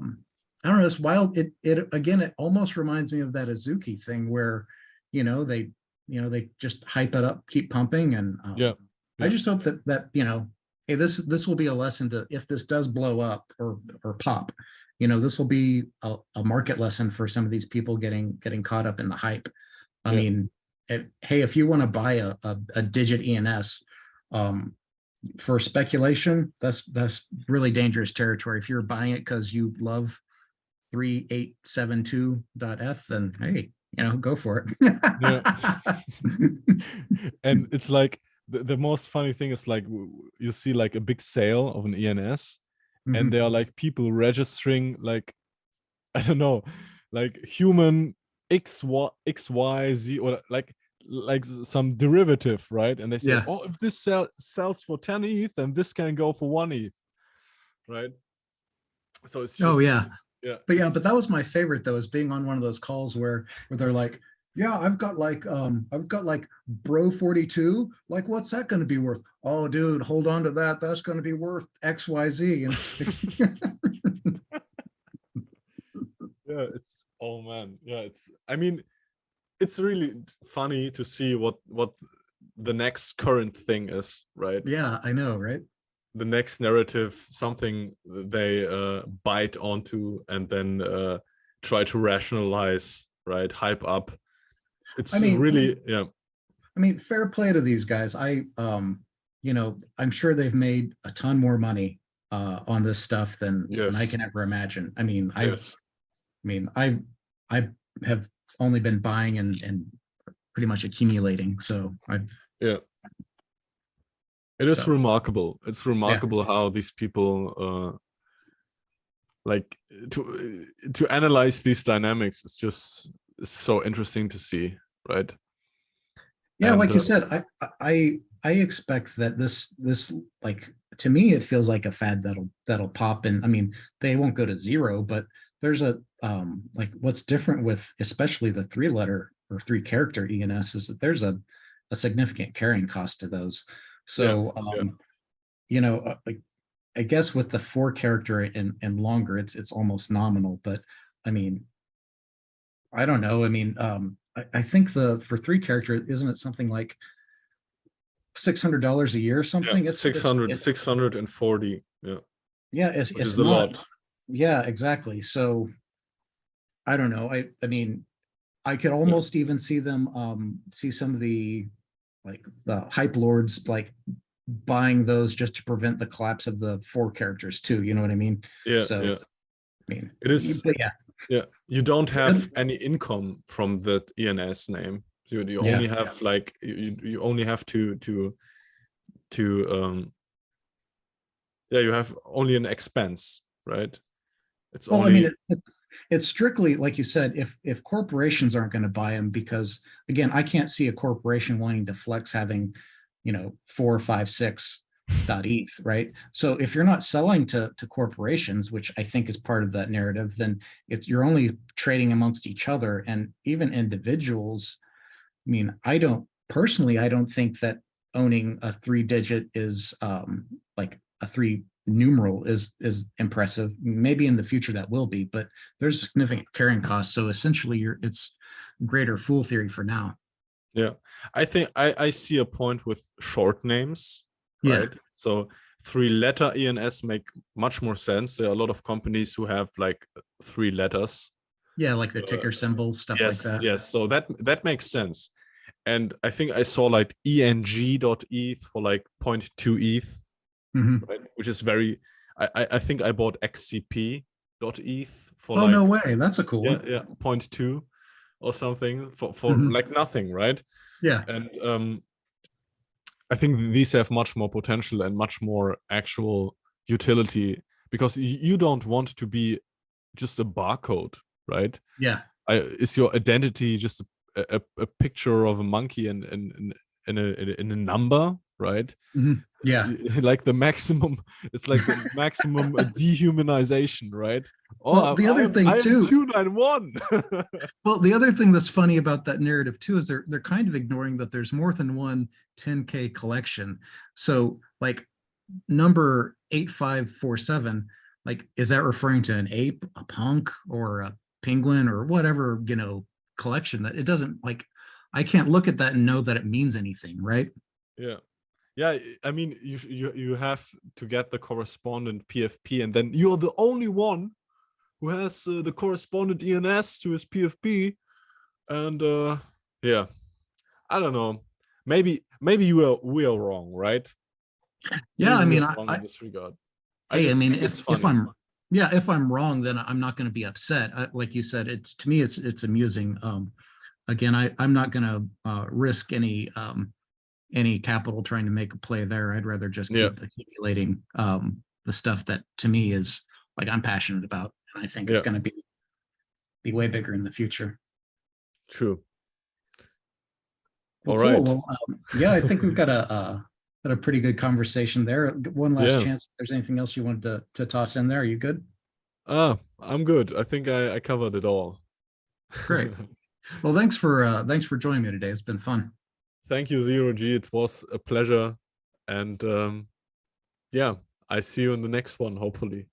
don't know, it's wild. It again, it almost reminds me of that Azuki thing where, they, they just hype it up, keep pumping. And Yeah, I yeah, just hope that, hey, this will be a lesson to, if this does blow up or pop, this will be a market lesson for some of these people getting caught up in the hype. I Yeah. mean, hey, if you want to buy a digit ENS, for speculation, that's really dangerous territory. If you're buying it because you love 3872.eth, then hey, go for it. Yeah. And it's like the most funny thing is like you see like a big sale of an ENS, and there are like people registering like, I don't know, like human XYZ, or like some derivative, right? And they say, Yeah. oh, if this sells for 10 ETH, then this can go for 1 ETH, right? So it's Oh just, yeah. yeah, But that was my favorite though, is being on one of those calls where they're like, yeah, I've got like bro 42. Like, what's that going to be worth? Oh, dude, hold on to that. That's going to be worth XYZ. And yeah, it's, oh man, yeah, it's, I mean, it's really funny to see what the next current thing is, right? yeah, I know, right? The next narrative, something they bite onto and then try to rationalize, right? Hype up. It's I mean, really, yeah. fair play to these guys. I'm sure they've made a ton more money on this stuff than I Yes. can ever imagine. Yes. I have only been buying and pretty much accumulating. So Yeah. It is so remarkable. It's yeah. remarkable how these people like to analyze these dynamics. It's just, it's so interesting to see, right? Yeah, And like you said, I expect that this like, to me it feels like a fad that'll pop, and they won't go to zero, but there's a like, what's different with especially the 3-letter or 3-character ENS is that there's a significant carrying cost to those. yes, So yeah, like, I guess with the 4-character and longer, it's almost nominal, but I mean, I don't know. I think for 3-character, isn't it something like $600 a year or yeah, something? 640, yeah, Yeah, which it's is a not. lot. Yeah, exactly. So I don't know. I could Yeah, almost even see them see some of the hype lords like buying those just to prevent the collapse of the 4 characters too. You know what I mean? yeah, So yeah. It is, but yeah, yeah. You don't have any income from that ENS name. You yeah. only have like you only have to yeah, you have only an expense, right? It's Well, only, it's strictly like you said. If corporations aren't going to buy them, because again, I can't see a corporation wanting to flex having, 4, 5, 6 .eth, right? So if you're not selling to corporations, which I think is part of that narrative, then you're only trading amongst each other, and even individuals. I don't think that owning a 3-digit is like a 3 numeral is impressive. Maybe in the future that will be, but there's significant carrying costs. So essentially it's greater fool theory for now. yeah. I think I see a point with short names, Yeah. right? So 3-letter ENS make much more sense. There are a lot of companies who have like 3 letters. Yeah, like the ticker symbol, stuff like Yes, that. yes. So that makes sense. And I think I saw like ENG.ETH for like 0.2 ETH, Mhm. right? Which is very, I think I bought XCP.ETH for Oh, like, no way. That's a cool yeah, one. yeah, 0.2 or something for Mhm. like nothing, right? Yeah. And I think these have much more potential and much more actual utility, because you don't want to be just a barcode, right? Yeah. Is your identity just a picture of a monkey and in a number, right? Mhm. Yeah. Like the maximum, it's like the maximum dehumanization, right? Oh, Well, the other I thing am too, 291. Well, the other thing that's funny about that narrative too is they're kind of ignoring that there's more than one 10K collection. So like number 8547, like, is that referring to an ape, a punk, or a penguin, or whatever, collection? That it doesn't, like, I can't look at that and know that it means anything, right? Yeah, yeah. I mean, you have to get the correspondent PFP, and then you're the only one who has the correspondent ENS to his PFP, and yeah, I don't know. Maybe we are wrong, right? Yeah, I Maybe we mean, are wrong in this regard. I hey, I just mean, think it's if funny. if I'm wrong, then I'm not going to be upset. Like you said, it's to me, it's amusing. Again, I'm not going to risk any capital trying to make a play there. I'd rather just Yeah, keep accumulating the stuff that to me is like I'm passionate about, and I think is yeah, going to be way bigger in the future. true. Well, All cool. right. Well, yeah, I think we've got a pretty good conversation there. One last Yeah. chance. If there's anything else you wanted to toss in there, are you good? I'm good. I think I covered it all. Great. Well, thanks for joining me today. It's been fun. Thank you, Zero G. It was a pleasure. And yeah, I see you in the next one, hopefully.